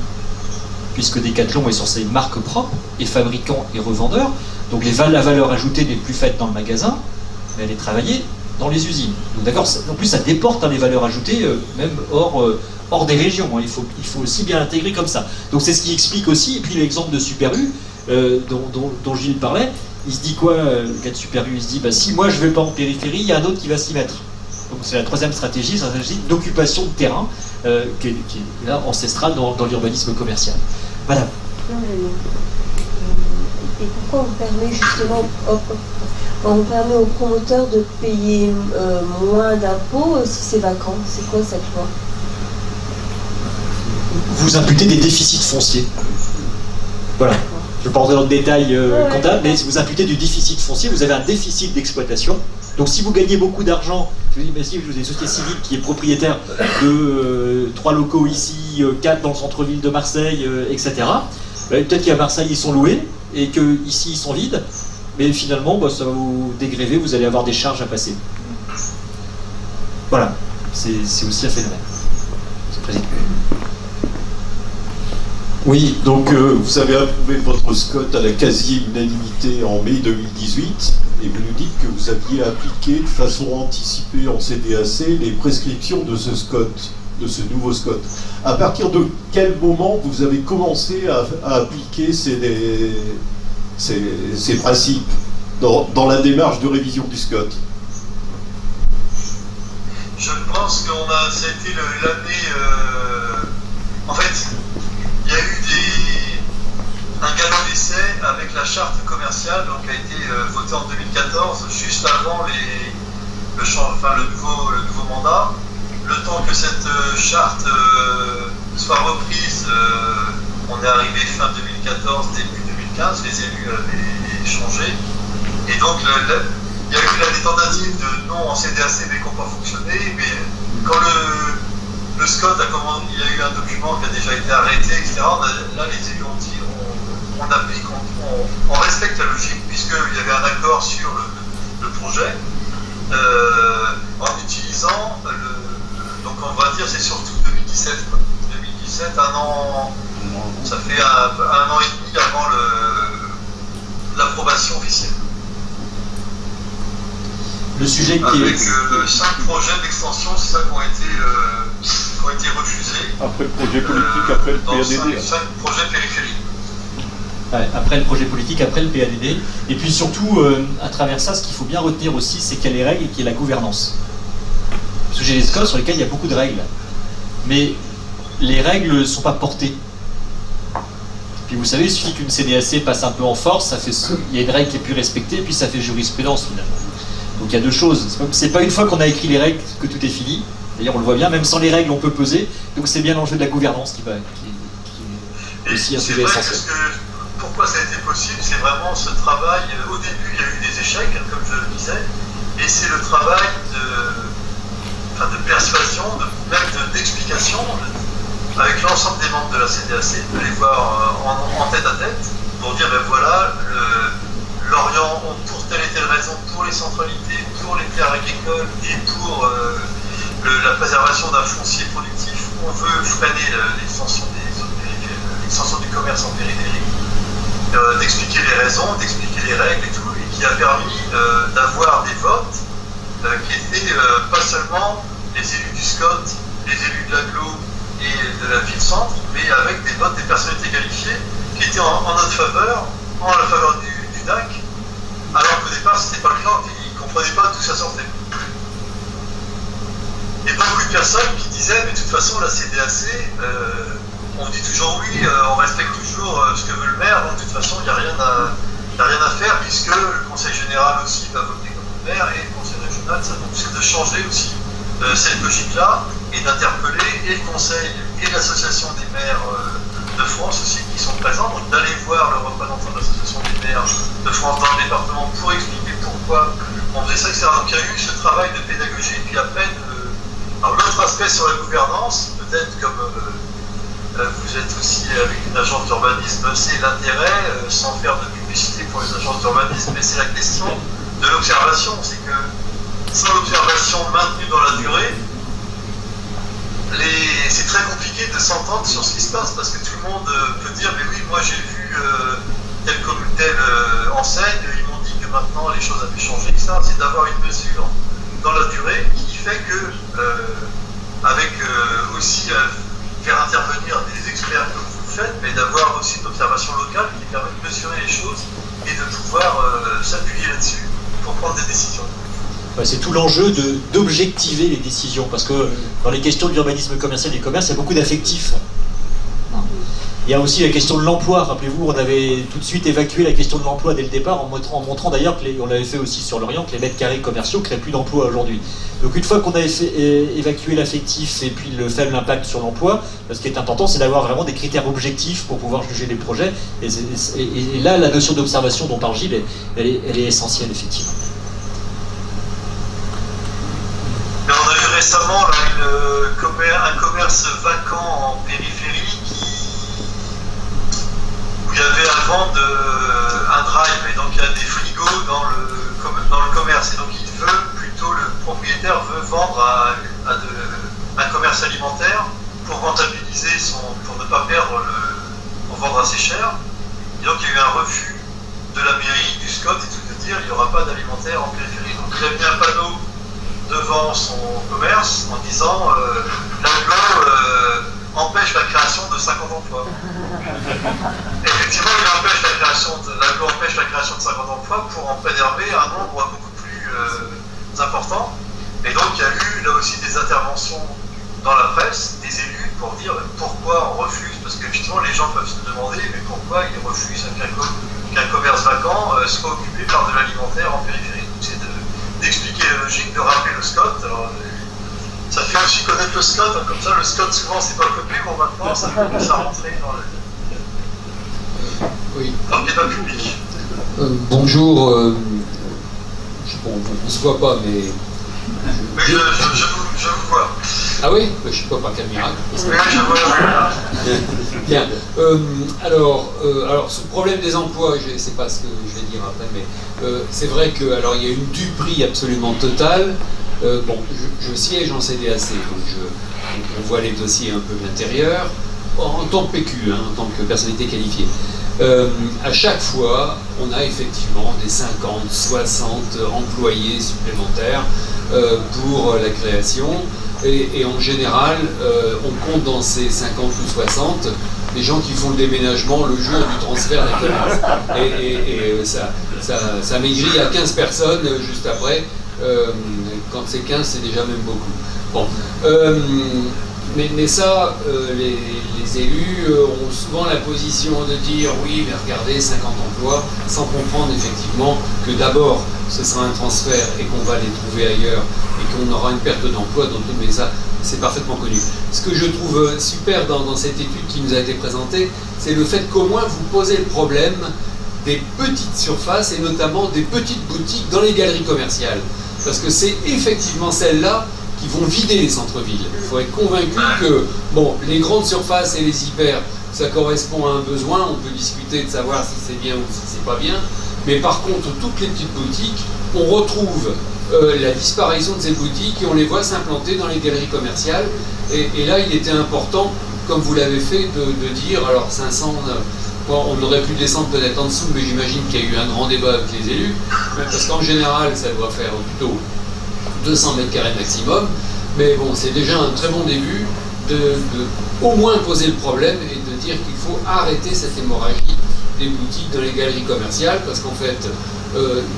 puisque Decathlon est sur ses marques propres, et fabricants et revendeurs, donc la valeur ajoutée n'est plus faite dans le magasin, mais elle est travaillée dans les usines. Donc d'accord, en plus ça déporte les valeurs ajoutées, même hors des régions, hein. Il faut aussi bien l'intégrer comme ça. Donc c'est ce qui explique aussi, et puis l'exemple de Super U, dont Gilles parlait, il se dit quoi, le gars de Super U, il se dit, bah, si moi je ne vais pas en périphérie, il y a un autre qui va s'y mettre. Donc c'est la troisième stratégie d'occupation de terrain, qui est là ancestrale dans l'urbanisme commercial. Voilà. Et pourquoi on permet justement, on permet aux promoteurs de payer moins d'impôts si c'est vacant? C'est quoi cette loi? Vous imputez des déficits fonciers. Voilà. Je ne vais pas rentrer dans le détail comptable, mais vous imputez du déficit foncier, vous avez un déficit d'exploitation. Donc si vous gagnez beaucoup d'argent, je vous dis, si vous avez une société civile qui est propriétaire de 3 locaux ici, 4 dans le centre-ville de Marseille, etc., peut-être qu'à Marseille ils sont loués, et qu'ici ils sont vides, mais finalement ça va vous dégréver, vous allez avoir des charges à passer. Voilà, c'est aussi un phénomène. C'est président. Oui, donc vous avez approuvé votre SCOT à la quasi-unanimité en mai 2018, et vous nous dites que vous aviez appliqué de façon anticipée en CDAC les prescriptions de ce SCOT, de ce nouveau SCOT. À partir de quel moment vous avez commencé à appliquer ces principes dans la démarche de révision du SCOT? Je pense que ça a été l'année... en fait, il y a eu un galop d'essai avec la charte commerciale, donc qui a été votée en 2014, juste avant le nouveau mandat. Le temps que cette charte soit reprise, on est arrivé fin 2014, début 2015, les élus avaient changé. Et donc il y a eu des tentatives de non en CDAC mais qui n'ont pas fonctionné. Mais quand le SCOT a commandé, il y a eu un document qui a déjà été arrêté, etc. Là, les élus ont dit on applique, on respecte la logique, puisqu'il y avait un accord sur le projet, en utilisant, donc on va dire c'est surtout 2017. 2017, un an, ça fait un an et demi avant l'approbation officielle. Le sujet qui avec 5 projets d'extension, c'est ça qui ont été refusés. Après le projet politique, après le PADD. 5 projets périphériques. Ouais, après le projet politique, après le PADD. Et puis surtout, à travers ça, ce qu'il faut bien retenir aussi, c'est qu'il y a les règles et qu'il y a la gouvernance. Parce que j'ai des SCOT sur lesquels il y a beaucoup de règles. Mais les règles ne sont pas portées. Puis vous savez, il suffit qu'une CDAC passe un peu en force, il y a une règle qui est plus respectée, puis ça fait jurisprudence finalement. Donc il y a deux choses. C'est pas une fois qu'on a écrit les règles que tout est fini. D'ailleurs, on le voit bien, même sans les règles, on peut peser. Donc c'est bien l'enjeu de la gouvernance qui est aussi un sujet essentiel. Pourquoi ça a été possible? C'est vraiment ce travail. Au début, il y a eu des échecs, comme je le disais, et c'est le travail de persuasion, même d'explication, avec l'ensemble des membres de la CDAC, de les voir en tête à tête, pour dire ben voilà, l'Orient, pour telle et telle raison, pour les centralités, pour les terres agricoles et pour la préservation d'un foncier productif, on veut freiner l'extension du commerce en périphérie, d'expliquer les raisons, d'expliquer les règles et tout, et qui a permis d'avoir des votes qui étaient pas seulement les élus du SCOT, les élus de l'agglo et de la ville-centre, mais avec des votes des personnalités qualifiées qui étaient en notre faveur, en la faveur du DAC, alors qu'au départ c'était pas le cas, ils ne comprenaient pas d'où ça sortait. Et beaucoup de personnes qui disaient, mais de toute façon la CDAC, on dit toujours oui, on respecte toujours ce que veut le maire, donc de toute façon il n'y a rien à faire, puisque le conseil général aussi va voter comme le maire et le conseil régional, ça, donc c'est de changer aussi cette logique-là et d'interpeller et le conseil et l'association des maires de France aussi qui sont présents, donc d'aller voir le représentant de l'association des maires de France dans le département pour expliquer pourquoi on faisait ça, etc. Donc il y a eu ce travail de pédagogie, et puis après, alors l'autre aspect sur la gouvernance, peut-être comme vous êtes aussi avec une agence d'urbanisme, c'est l'intérêt, sans faire de publicité pour les agences d'urbanisme, mais c'est la question de l'observation. C'est que sans l'observation maintenue dans la durée, c'est très compliqué de s'entendre sur ce qui se passe, parce que tout le monde peut dire mais oui, moi j'ai vu telle enseigne, ils m'ont dit que maintenant les choses avaient changé, etc. C'est d'avoir une mesure dans la durée, qui fait que, avec aussi faire intervenir des experts comme vous le faites, mais d'avoir aussi une observation locale qui permet de mesurer les choses et de pouvoir s'appuyer là-dessus pour prendre des décisions. C'est tout l'enjeu d'objectiver les décisions, parce que dans les questions de l'urbanisme commercial et du commerce, il y a beaucoup d'affectifs. Il y a aussi la question de l'emploi. Rappelez-vous, on avait tout de suite évacué la question de l'emploi dès le départ, en montrant d'ailleurs, on l'avait fait aussi sur l'Orient, que les mètres carrés commerciaux ne créent plus d'emplois aujourd'hui. Donc une fois qu'on a évacué l'affectif et puis le faible impact sur l'emploi, ce qui est important, c'est d'avoir vraiment des critères objectifs pour pouvoir juger les projets. Et là, la notion d'observation dont parle Gilles, elle est essentielle, effectivement. On a eu récemment là, un commerce vacant en périphérie où il y avait à vendre un drive, et donc il y a des frigos dans le commerce, et donc le propriétaire veut vendre à un commerce alimentaire pour rentabiliser pour ne pas perdre pour vendre assez cher. Et donc il y a eu un refus de la mairie, du SCOT, et tout de dire il n'y aura pas d'alimentaire en périphérie. Donc il a mis un panneau devant son commerce en disant l'aglo empêche la création de 50 emplois. Effectivement, l'aglo empêche la création de 50 emplois pour en préserver un nombre beaucoup plus important. Et donc il y a eu là aussi des interventions dans la presse, des élus, pour dire pourquoi on refuse, parce qu'effectivement les gens peuvent se demander mais pourquoi ils refusent qu'un commerce vacant soit occupé par de l'alimentaire en périphérie. C'est d'expliquer la logique, de rappeler le SCOT. Alors, ça fait aussi connaître le SCOT, hein, comme ça le SCOT souvent c'est pas copié, bon maintenant ça commence à rentrer dans le débat public. Bonjour, on ne se voit pas mais... Mais je vous vois. Ah oui? Je ne sais pas par quel miracle. Oui, je vois. Bien. Alors, ce problème des emplois, je ne sais pas ce que je vais dire après, mais c'est vrai qu'il y a une duperie absolument totale. Je siège en CDAC, donc on voit les dossiers un peu de l'intérieur, en tant que PQ, en tant que personnalité qualifiée. À chaque fois, on a effectivement des 50, 60 employés supplémentaires pour la création. Et en général, on compte dans ces 50 ou 60 des gens qui font le déménagement le jour du transfert des commerces. Et ça maigrit à 15 personnes juste après. Quand c'est 15, c'est déjà même beaucoup. Bon. Mais ça, les élus ont souvent la position de dire oui, mais regardez, 50 emplois, sans comprendre effectivement que d'abord, ce sera un transfert et qu'on va les trouver ailleurs et qu'on aura une perte d'emploi, mais ça, c'est parfaitement connu. Ce que je trouve super dans cette étude qui nous a été présentée, c'est le fait qu'au moins vous posez le problème des petites surfaces et notamment des petites boutiques dans les galeries commerciales. Parce que c'est effectivement celles-là qui vont vider les centres-villes. Il faut être convaincu que les grandes surfaces et les hyper, ça correspond à un besoin, on peut discuter de savoir si c'est bien ou si c'est pas bien, mais par contre, toutes les petites boutiques, on retrouve la disparition de ces boutiques et on les voit s'implanter dans les galeries commerciales. Et là, il était important, comme vous l'avez fait, de dire, alors 500... on aurait pu descendre peut-être en dessous, mais j'imagine qu'il y a eu un grand débat avec les élus, parce qu'en général, ça doit faire plutôt 200 mètres carrés maximum, mais bon, c'est déjà un très bon début de au moins poser le problème et de dire qu'il faut arrêter cette hémorragie des boutiques dans les galeries commerciales, parce qu'en fait,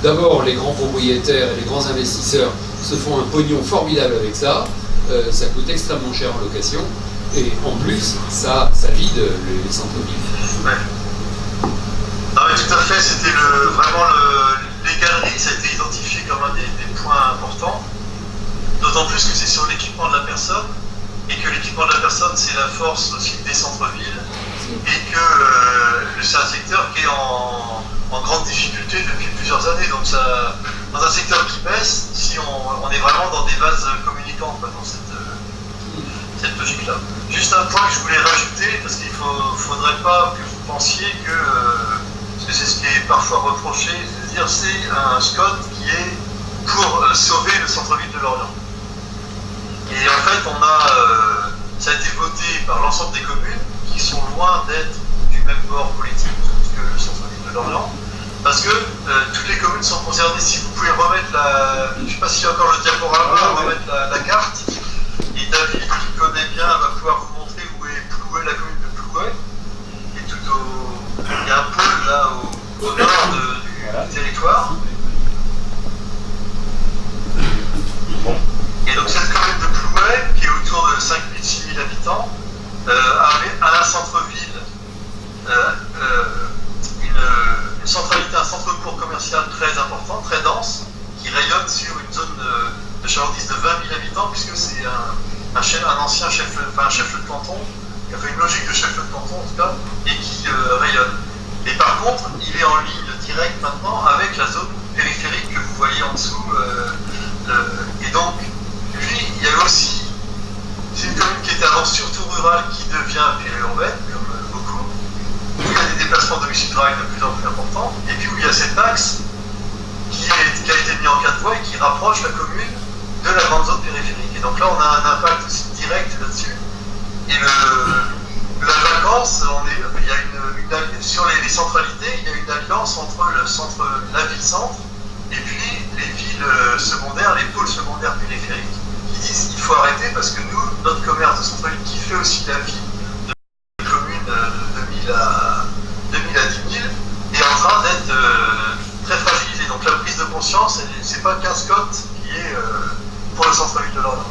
d'abord, les grands propriétaires et les grands investisseurs se font un pognon formidable avec ça, ça coûte extrêmement cher en location, et en plus, ça vide les centres-villes. Ouais. Non mais tout à fait, c'était les galeries, ça a été identifié comme un des points importants, d'autant plus que c'est sur l'équipement de la personne, et que l'équipement de la personne c'est la force aussi des centres-villes, et que c'est un secteur qui est en grande difficulté depuis plusieurs années, donc ça, dans un secteur qui baisse, si on est vraiment dans des vases communicants, dans cette logique-là. Juste un point que je voulais rajouter, parce qu'il ne faudrait pas que vous pensiez que, parce que c'est ce qui est parfois reproché, c'est-à-dire c'est un SCOT qui est pour sauver le centre-ville de Lorient. Et en fait, ça a été voté par l'ensemble des communes qui sont loin d'être du même bord politique que le centre-ville de Lorient. Parce que toutes les communes sont concernées. Si vous pouvez remettre la... Je ne sais pas s'il y a encore le diaporama, remettre la carte. Et David, qui connaît bien, va pouvoir vous montrer où est Plouay, la commune de Plouay. Et tout au... Il y a un pôle là au nord du territoire. Et donc cette commune de Plouay, qui est autour de 5 000, 6 000 habitants, a un centre-ville, une centralité, un centre-bourg commercial très important, très dense, qui rayonne sur une zone de chalandise de 20 000 habitants, puisque c'est un ancien chef-lieu de canton, qui a fait une logique de chef-lieu de canton en tout cas, et qui rayonne. Et par contre, il est en ligne directe maintenant avec la zone périphérique que vous voyez en dessous. Et donc, lui, il y a aussi, c'est une commune qui était avant surtout rurale, qui devient périurbaine, comme beaucoup, où il y a des déplacements de domicile travail de plus en plus importants, et puis où il y a cet axe qui a été mis en 4 voies et qui rapproche la commune de la grande zone périphérique. Et donc là, on a un impact aussi direct là-dessus. Et la vacance, il y a sur les centralités, il y a une alliance entre la ville-centre et puis les villes secondaires, les pôles secondaires périphériques, qui disent qu'il faut arrêter parce que nous, notre commerce de centralité, qui fait aussi la vie de communes de 2000 à 10 000, est en train d'être très fragilisé. Donc la prise de conscience, c'est pas qu'un Scott qui est pour le centre-ville de Lorient.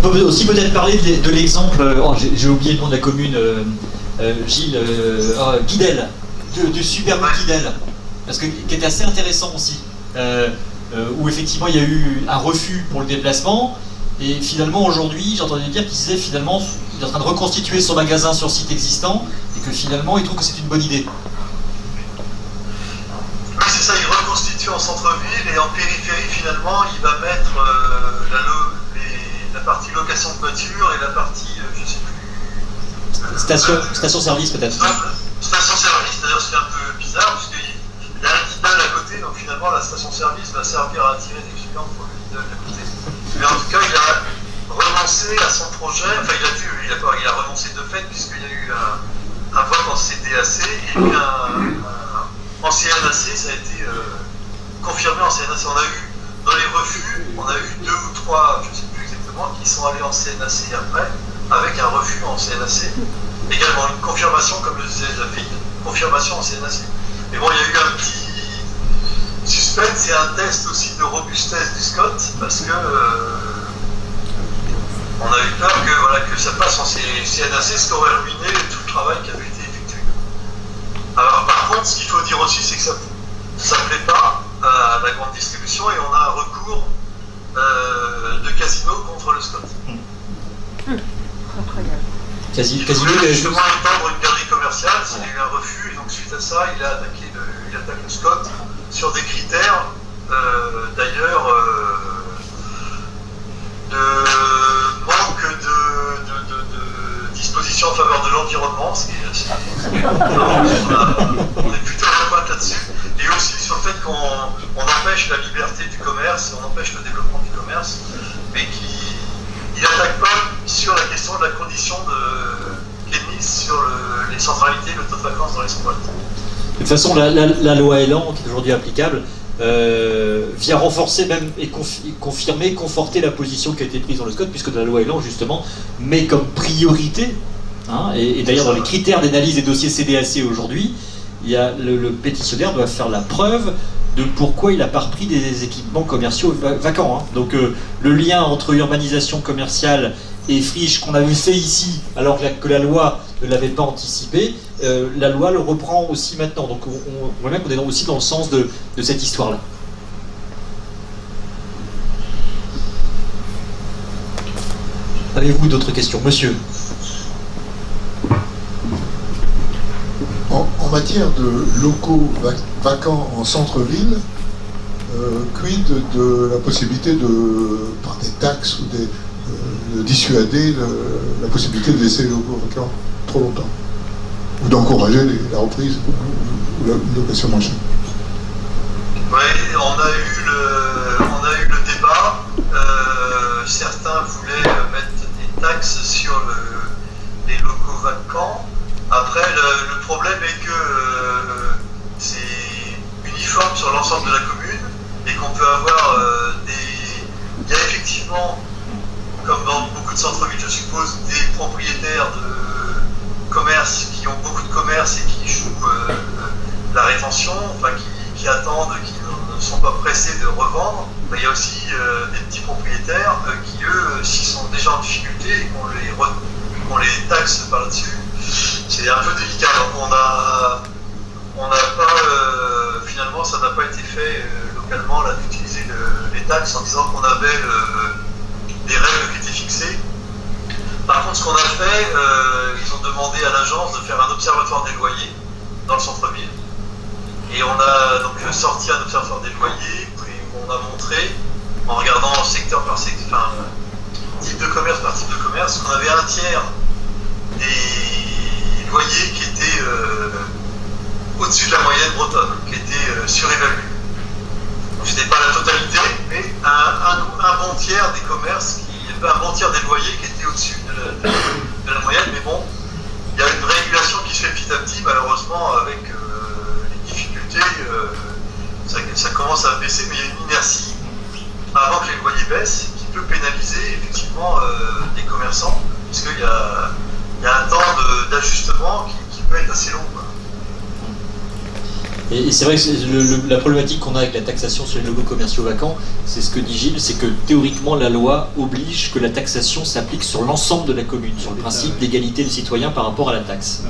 On peut aussi peut-être parler de l'exemple, j'ai oublié le nom de la commune, Gilles, Guidel, du superbe Guidel, parce que qui était assez intéressant aussi, où effectivement il y a eu un refus pour le déplacement, et finalement aujourd'hui j'entendais dire qu'il disait finalement il est en train de reconstituer son magasin sur site existant, et que finalement il trouve que c'est une bonne idée. Oui, c'est ça, il reconstitue en centre-ville, et en périphérie finalement il va mettre la partie location de voiture et la partie, je sais plus... Station-service peut-être. Station-service, d'ailleurs c'est un peu bizarre, puisqu'il y a un Lidl à côté, donc finalement la station-service va servir à attirer des clients pour le Lidl à côté. Mais en tout cas, il a renoncé à son projet, enfin il a renoncé de fait, puisqu'il y a eu un vote en CDAC, et puis en CNAC, ça a été confirmé en CNAC. On a eu, dans les refus, on a eu 2 ou 3, je ne sais plus exactement, qui sont allés en CNAC après, avec un refus en CNAC. Également une confirmation, comme le disait David, confirmation en CNAC. Mais bon, il y a eu un petit suspense, c'est un test aussi de robustesse du Scott, parce que on a eu peur que ça passe en CNAC, ce qui aurait ruiné tout le travail qui avait été effectué. Alors par contre, ce qu'il faut dire aussi, c'est que ça ne plaît pas à la grande distribution, et on a un recours de Casino contre le Scott. Incroyable. Casino voulait justement étendre une galerie commerciale, il y a eu un refus, et donc suite à ça, il attaque le Scott sur des critères, d'ailleurs, de manque de dispositions en faveur de l'environnement, ce qui est on est plutôt à la pointe là-dessus, et aussi sur le fait qu'on empêche la liberté du commerce, on empêche le développement du commerce, mais il n'attaque pas sur la question de la condition qui est mise sur les centralités, le taux de vacances dans les centralités. De toute façon, la loi Elan, qui est aujourd'hui applicable, vient renforcer même et confirmer, conforter la position qui a été prise dans le Scott, puisque la loi Elan, justement, met comme priorité, et d'ailleurs dans les critères d'analyse des dossiers CDAC aujourd'hui, il y a le pétitionnaire doit faire la preuve de pourquoi il n'a pas repris des équipements commerciaux vacants. Donc le lien entre urbanisation commerciale et friche qu'on avait fait ici, alors que la loi ne l'avait pas anticipé, la loi le reprend aussi maintenant. Donc on voit bien qu'on est aussi dans le sens de cette histoire-là. Avez-vous d'autres questions, monsieur? En matière de locaux vacants en centre-ville, quid de la possibilité par des taxes ou de dissuader la possibilité de laisser les locaux vacants trop longtemps, ou d'encourager la reprise ou la location moins chère? Oui, on a eu le débat. Certains voulaient mettre des taxes sur les locaux vacants. Après, le problème est que c'est uniforme sur l'ensemble de la commune et qu'on peut avoir il y a effectivement, comme dans beaucoup de centres-villes, je suppose, des propriétaires de commerces qui ont beaucoup de commerces et qui jouent la rétention, enfin qui attendent, qui ne sont pas pressés de revendre. Il y a aussi des petits propriétaires qui, eux, s'ils sont déjà en difficulté et qu'on les taxe par là-dessus, c'est un peu délicat. Donc on n'a pas, finalement, ça n'a pas été fait localement là d'utiliser les taxes en disant qu'on avait des règles qui étaient fixées. Par contre, ce qu'on a fait, ils ont demandé à l'agence de faire un observatoire des loyers dans le centre-ville. Et on a donc sorti un observatoire des loyers, puis on a montré, en regardant secteur par secteur, enfin, type de commerce par type de commerce, qu'on avait un tiers des loyers qui étaient au-dessus de la moyenne bretonne, qui étaient surévalués. C'était pas la totalité, mais un bon tiers des commerces, un bon tiers des loyers qui étaient au-dessus de la moyenne, mais bon, il y a une régulation qui se fait petit à petit, malheureusement, avec les difficultés, ça commence à baisser, mais il y a une inertie avant que les loyers baissent qui peut pénaliser effectivement les commerçants, puisqu'il y a un temps d'ajustement qui peut être assez long, quoi. Et c'est vrai que la problématique qu'on a avec la taxation sur les locaux commerciaux vacants, c'est ce que dit Gilles, c'est que théoriquement la loi oblige que la taxation s'applique sur l'ensemble de la commune, sur le principe d'égalité des citoyens par rapport à la taxe.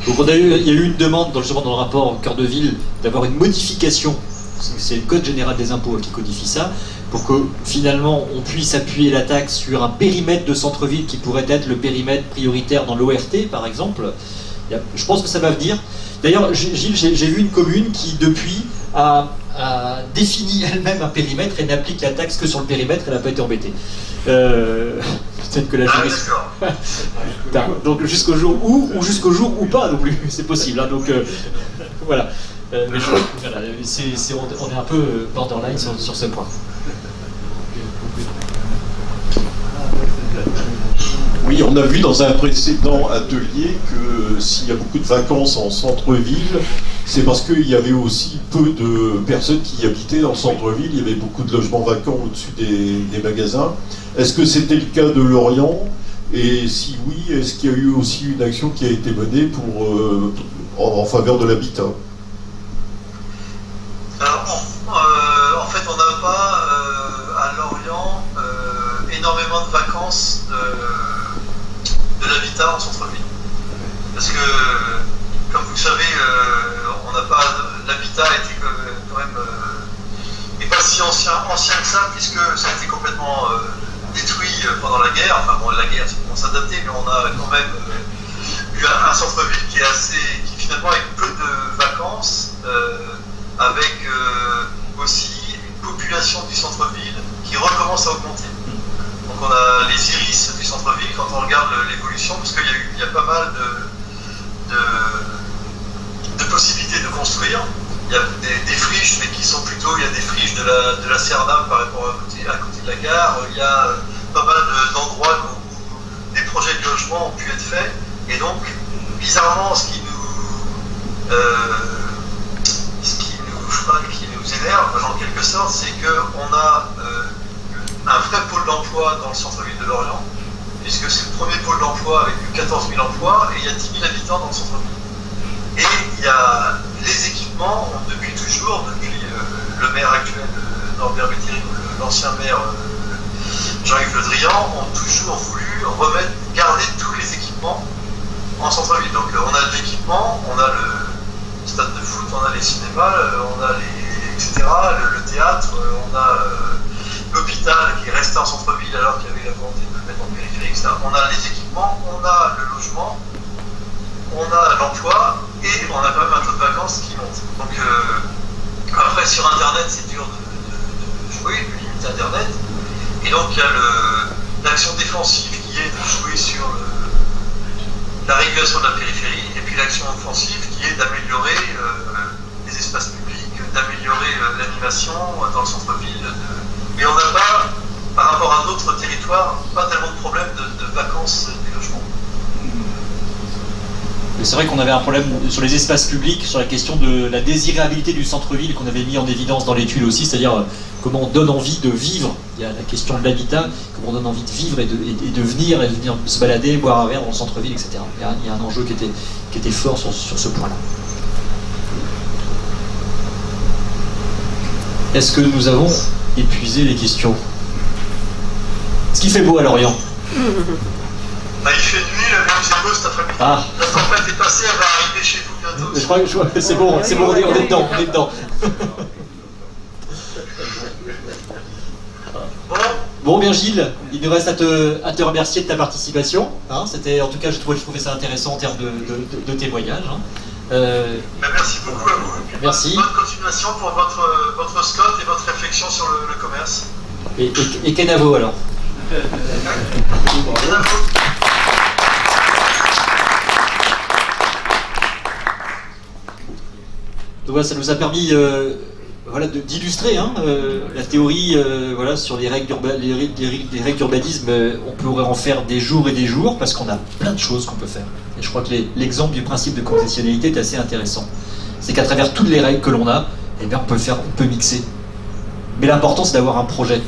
Donc il y a eu une demande dans le rapport Cœur de Ville d'avoir une modification, c'est le Code général des impôts qui codifie ça, pour que finalement on puisse appuyer la taxe sur un périmètre de centre-ville qui pourrait être le périmètre prioritaire dans l'ORT par exemple. Je pense que ça va venir. D'ailleurs, Gilles, j'ai vu une commune qui, depuis, a défini elle-même un périmètre et n'applique la taxe que sur le périmètre, elle n'a pas été embêtée. Peut-être que la juriste... Donc jusqu'au jour où, ou jusqu'au jour où pas non plus, c'est possible. Hein, donc voilà. Mais voilà, on est un peu borderline sur ce point. Oui, on a vu dans un précédent atelier que s'il y a beaucoup de vacances en centre-ville, c'est parce qu'il y avait aussi peu de personnes qui y habitaient dans le centre-ville, il y avait beaucoup de logements vacants au-dessus des magasins. Est-ce que c'était le cas de Lorient? Et si oui, est-ce qu'il y a eu aussi une action qui a été menée en faveur de l'habitat? Alors, en fait, on n'a pas à Lorient énormément de vacances de l'habitat en centre-ville. Parce que, comme vous le savez, l'habitat était quand même n'est pas si ancien que ça, puisque ça a été complètement détruit pendant la guerre. Enfin bon, la guerre, c'est pour s'adapter, mais on a quand même eu un centre-ville qui finalement avec peu de vacances, avec aussi une population du centre-ville qui recommence à augmenter. Donc on a les iris du centre-ville quand on regarde l'évolution, parce qu'il y a pas mal de possibilités de construire. Il y a des friches, mais qui sont plutôt, il y a des friches de la Cernam par rapport à côté de la gare. Il y a pas mal d'endroits où des projets de logement ont pu être faits. Et donc, bizarrement, ce qui nous énerve, en quelque sorte, c'est qu'on a un vrai pôle d'emploi dans le centre-ville de Lorient, puisque c'est le premier pôle d'emploi avec 14 000 emplois, et il y a 10 000 habitants dans le centre-ville. Et il y a les équipements, depuis toujours, depuis le maire actuel, Norbert Béthiri, l'ancien maire Jean-Yves Le Drian, ont toujours voulu garder tous les équipements en centre-ville. Donc on a de l'équipement, on a le stade de foot, on a les cinémas, on a etc., le théâtre, on a l'hôpital qui est resté en centre-ville alors qu'il y avait la volonté de le mettre en périphérie, etc. On a les équipements, on a le logement, on a l'emploi et on a quand même un taux de vacances qui monte. Donc après sur Internet c'est dur de jouer, de limiter Internet. Et donc il y a l'action défensive qui est de jouer sur la régulation de la périphérie, et puis l'action offensive qui est d'améliorer les espaces publics, d'améliorer l'animation dans le centre-ville. Mais on n'a pas, par rapport à d'autres territoires, pas tellement de problèmes de vacances des logements. c'est vrai qu'on avait un problème sur les espaces publics, sur la question de la désirabilité du centre-ville qu'on avait mis en évidence dans l'étude aussi, c'est-à-dire comment on donne envie de vivre. Il y a la question de l'habitat, comment on donne envie de vivre et de venir se balader, boire un verre dans le centre-ville, etc. Il y a un enjeu qui était fort sur ce point-là. Est-ce que nous avons épuisé les questions? Est-ce qu'il fait beau à Lorient? Bah, il fait nuit, même c'est beau cet après-midi. Ah. La tempête est passée, elle va arriver chez vous bientôt. Je crois que c'est bon, on est dedans. Bon, bien Gilles, il nous reste à te remercier de ta participation. Hein, en tout cas, je trouvais ça intéressant en termes de témoignage. Hein. Merci beaucoup à vous. Merci. Bonne continuation pour votre Scott et votre réflexion sur le commerce. Et Kenavo alors. Donc voilà, ça nous a permis d'illustrer la théorie sur les règles d'urbanisme. On pourrait en faire des jours et des jours parce qu'on a plein de choses qu'on peut faire. Et je crois que l'exemple du principe de conditionnalité est assez intéressant. C'est qu'à travers toutes les règles que l'on a, on peut mixer. Mais l'important, c'est d'avoir un projet.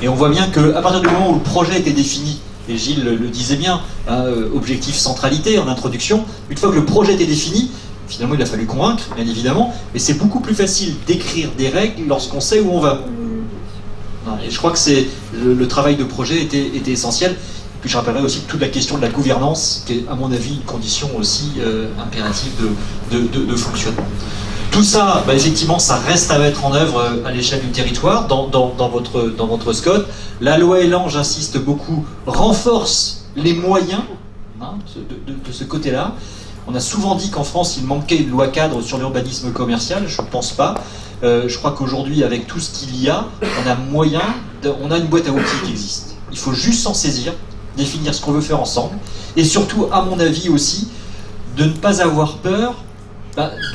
Et on voit bien qu'à partir du moment où le projet était défini, et Gilles le disait bien, objectif centralité en introduction, une fois que le projet était défini, finalement il a fallu convaincre, bien évidemment, mais c'est beaucoup plus facile d'écrire des règles lorsqu'on sait où on va. Et je crois que le travail de projet était essentiel. Et puis je rappellerai aussi toute la question de la gouvernance, qui est à mon avis une condition aussi impérative de fonctionnement. Tout ça, effectivement, ça reste à mettre en œuvre à l'échelle du territoire, dans votre SCOT. La loi Elan, j'insiste beaucoup, renforce les moyens de ce côté-là. On a souvent dit qu'en France, il manquait une loi cadre sur l'urbanisme commercial. Je ne pense pas. Je crois qu'aujourd'hui, avec tout ce qu'il y a, on a une boîte à outils qui existe. Il faut juste s'en saisir, définir ce qu'on veut faire ensemble. Et surtout, à mon avis aussi, de ne pas avoir peur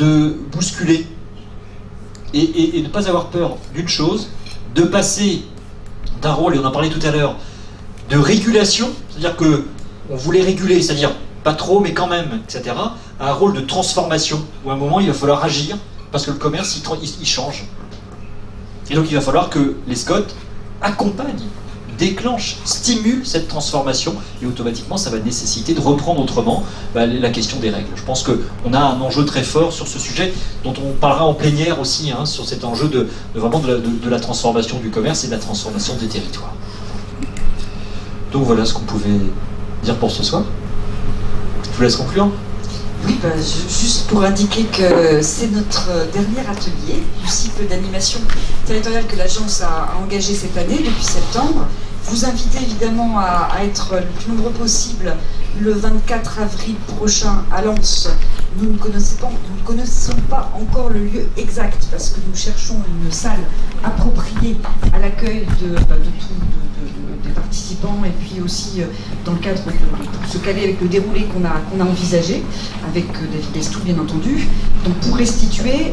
de bousculer et de ne pas avoir peur d'une chose, de passer d'un rôle, et on en parlait tout à l'heure, de régulation, c'est-à-dire qu'on voulait réguler, c'est-à-dire pas trop mais quand même, etc., à un rôle de transformation, où à un moment il va falloir agir, parce que le commerce il change. Et donc il va falloir que les SCOT accompagnent, déclenchent, stimulent cette transformation, et automatiquement ça va nécessiter de reprendre autrement la question des règles. Je pense qu'on a un enjeu très fort sur ce sujet, dont on parlera en plénière aussi, sur cet enjeu de la transformation du commerce et de la transformation des territoires. Donc voilà ce qu'on pouvait dire pour ce soir. Je vous laisse conclure. Oui, juste pour indiquer que c'est notre dernier atelier du cycle d'animation territoriale que l'agence a engagé cette année, depuis septembre. Vous invitez évidemment à être le plus nombreux possible le 24 avril prochain à Lens. Nous ne connaissons pas encore le lieu exact parce que nous cherchons une salle appropriée à l'accueil des participants et puis aussi dans le cadre de se caler avec le déroulé qu'on a envisagé, avec David Lestou bien entendu. Donc pour restituer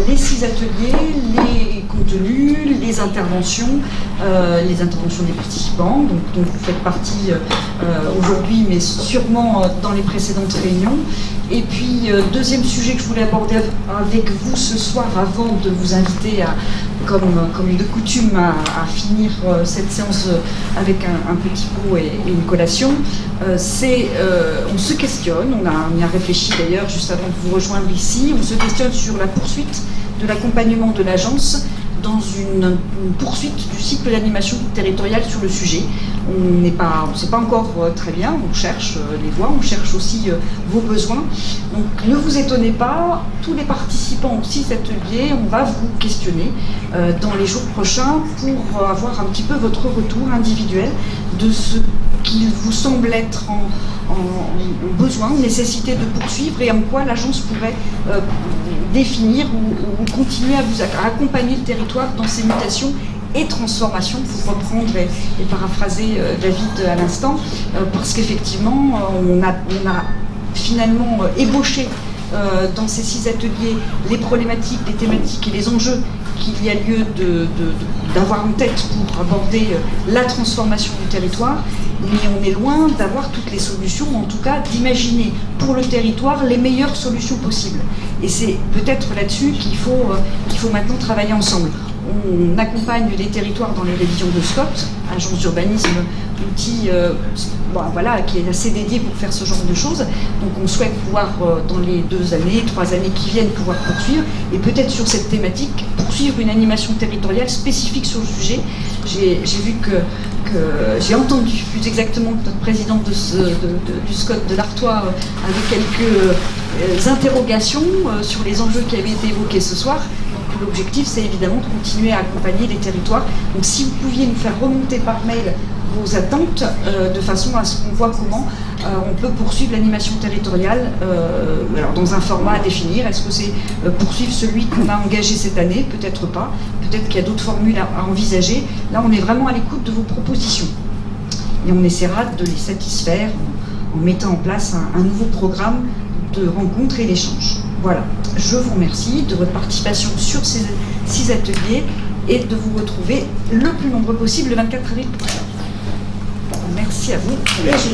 les 6 ateliers, les contenus, les interventions des participants, dont vous faites partie aujourd'hui, mais sûrement dans les précédentes réunions. Et puis, deuxième sujet que je voulais aborder avec vous ce soir, avant de vous inviter, comme de coutume, à finir cette séance avec un petit pot et une collation, c'est on se questionne, on y a réfléchi d'ailleurs juste avant de vous rejoindre ici, on se questionne sur la poursuite de l'accompagnement de l'agence dans une poursuite du cycle d'animation territoriale sur le sujet. On ne sait pas encore très bien, on cherche les voies, on cherche aussi vos besoins. Donc ne vous étonnez pas, tous les participants aussi de cet atelier, on va vous questionner dans les jours prochains pour avoir un petit peu votre retour individuel de ce qu'il vous semble être en besoin, nécessité de poursuivre et en quoi l'agence pourrait définir ou continuer à vous accompagner le territoire dans ses mutations et transformations, pour reprendre et paraphraser David à l'instant, parce qu'effectivement, on a finalement ébauché dans ces 6 ateliers les problématiques, les thématiques et les enjeux qu'il y a lieu d'avoir en tête pour aborder la transformation du territoire, mais on est loin d'avoir toutes les solutions, ou en tout cas d'imaginer pour le territoire les meilleures solutions possibles. Et c'est peut-être là-dessus qu'il faut maintenant travailler ensemble. On accompagne les territoires dans les révisions de SCOT, agence d'urbanisme, outil qui est assez dédié pour faire ce genre de choses. Donc on souhaite pouvoir, dans les 2 années, 3 années qui viennent, pouvoir poursuivre, et peut-être sur cette thématique, poursuivre une animation territoriale spécifique sur le sujet. J'ai vu j'ai entendu plus exactement que notre présidente du SCOT de l'Artois avec quelques interrogations sur les enjeux qui avaient été évoqués ce soir. L'objectif, c'est évidemment de continuer à accompagner les territoires. Donc si vous pouviez nous faire remonter par mail vos attentes, de façon à ce qu'on voit comment on peut poursuivre l'animation territoriale, alors dans un format à définir. Est-ce que c'est poursuivre celui qu'on a engagé cette année? Peut-être pas. Peut-être qu'il y a d'autres formules à envisager. Là, on est vraiment à l'écoute de vos propositions. Et on essaiera de les satisfaire en mettant en place un nouveau programme de rencontres et d'échanges. Voilà, je vous remercie de votre participation sur ces 6 ateliers et de vous retrouver le plus nombreux possible le 24 avril prochain. Merci à vous. Merci.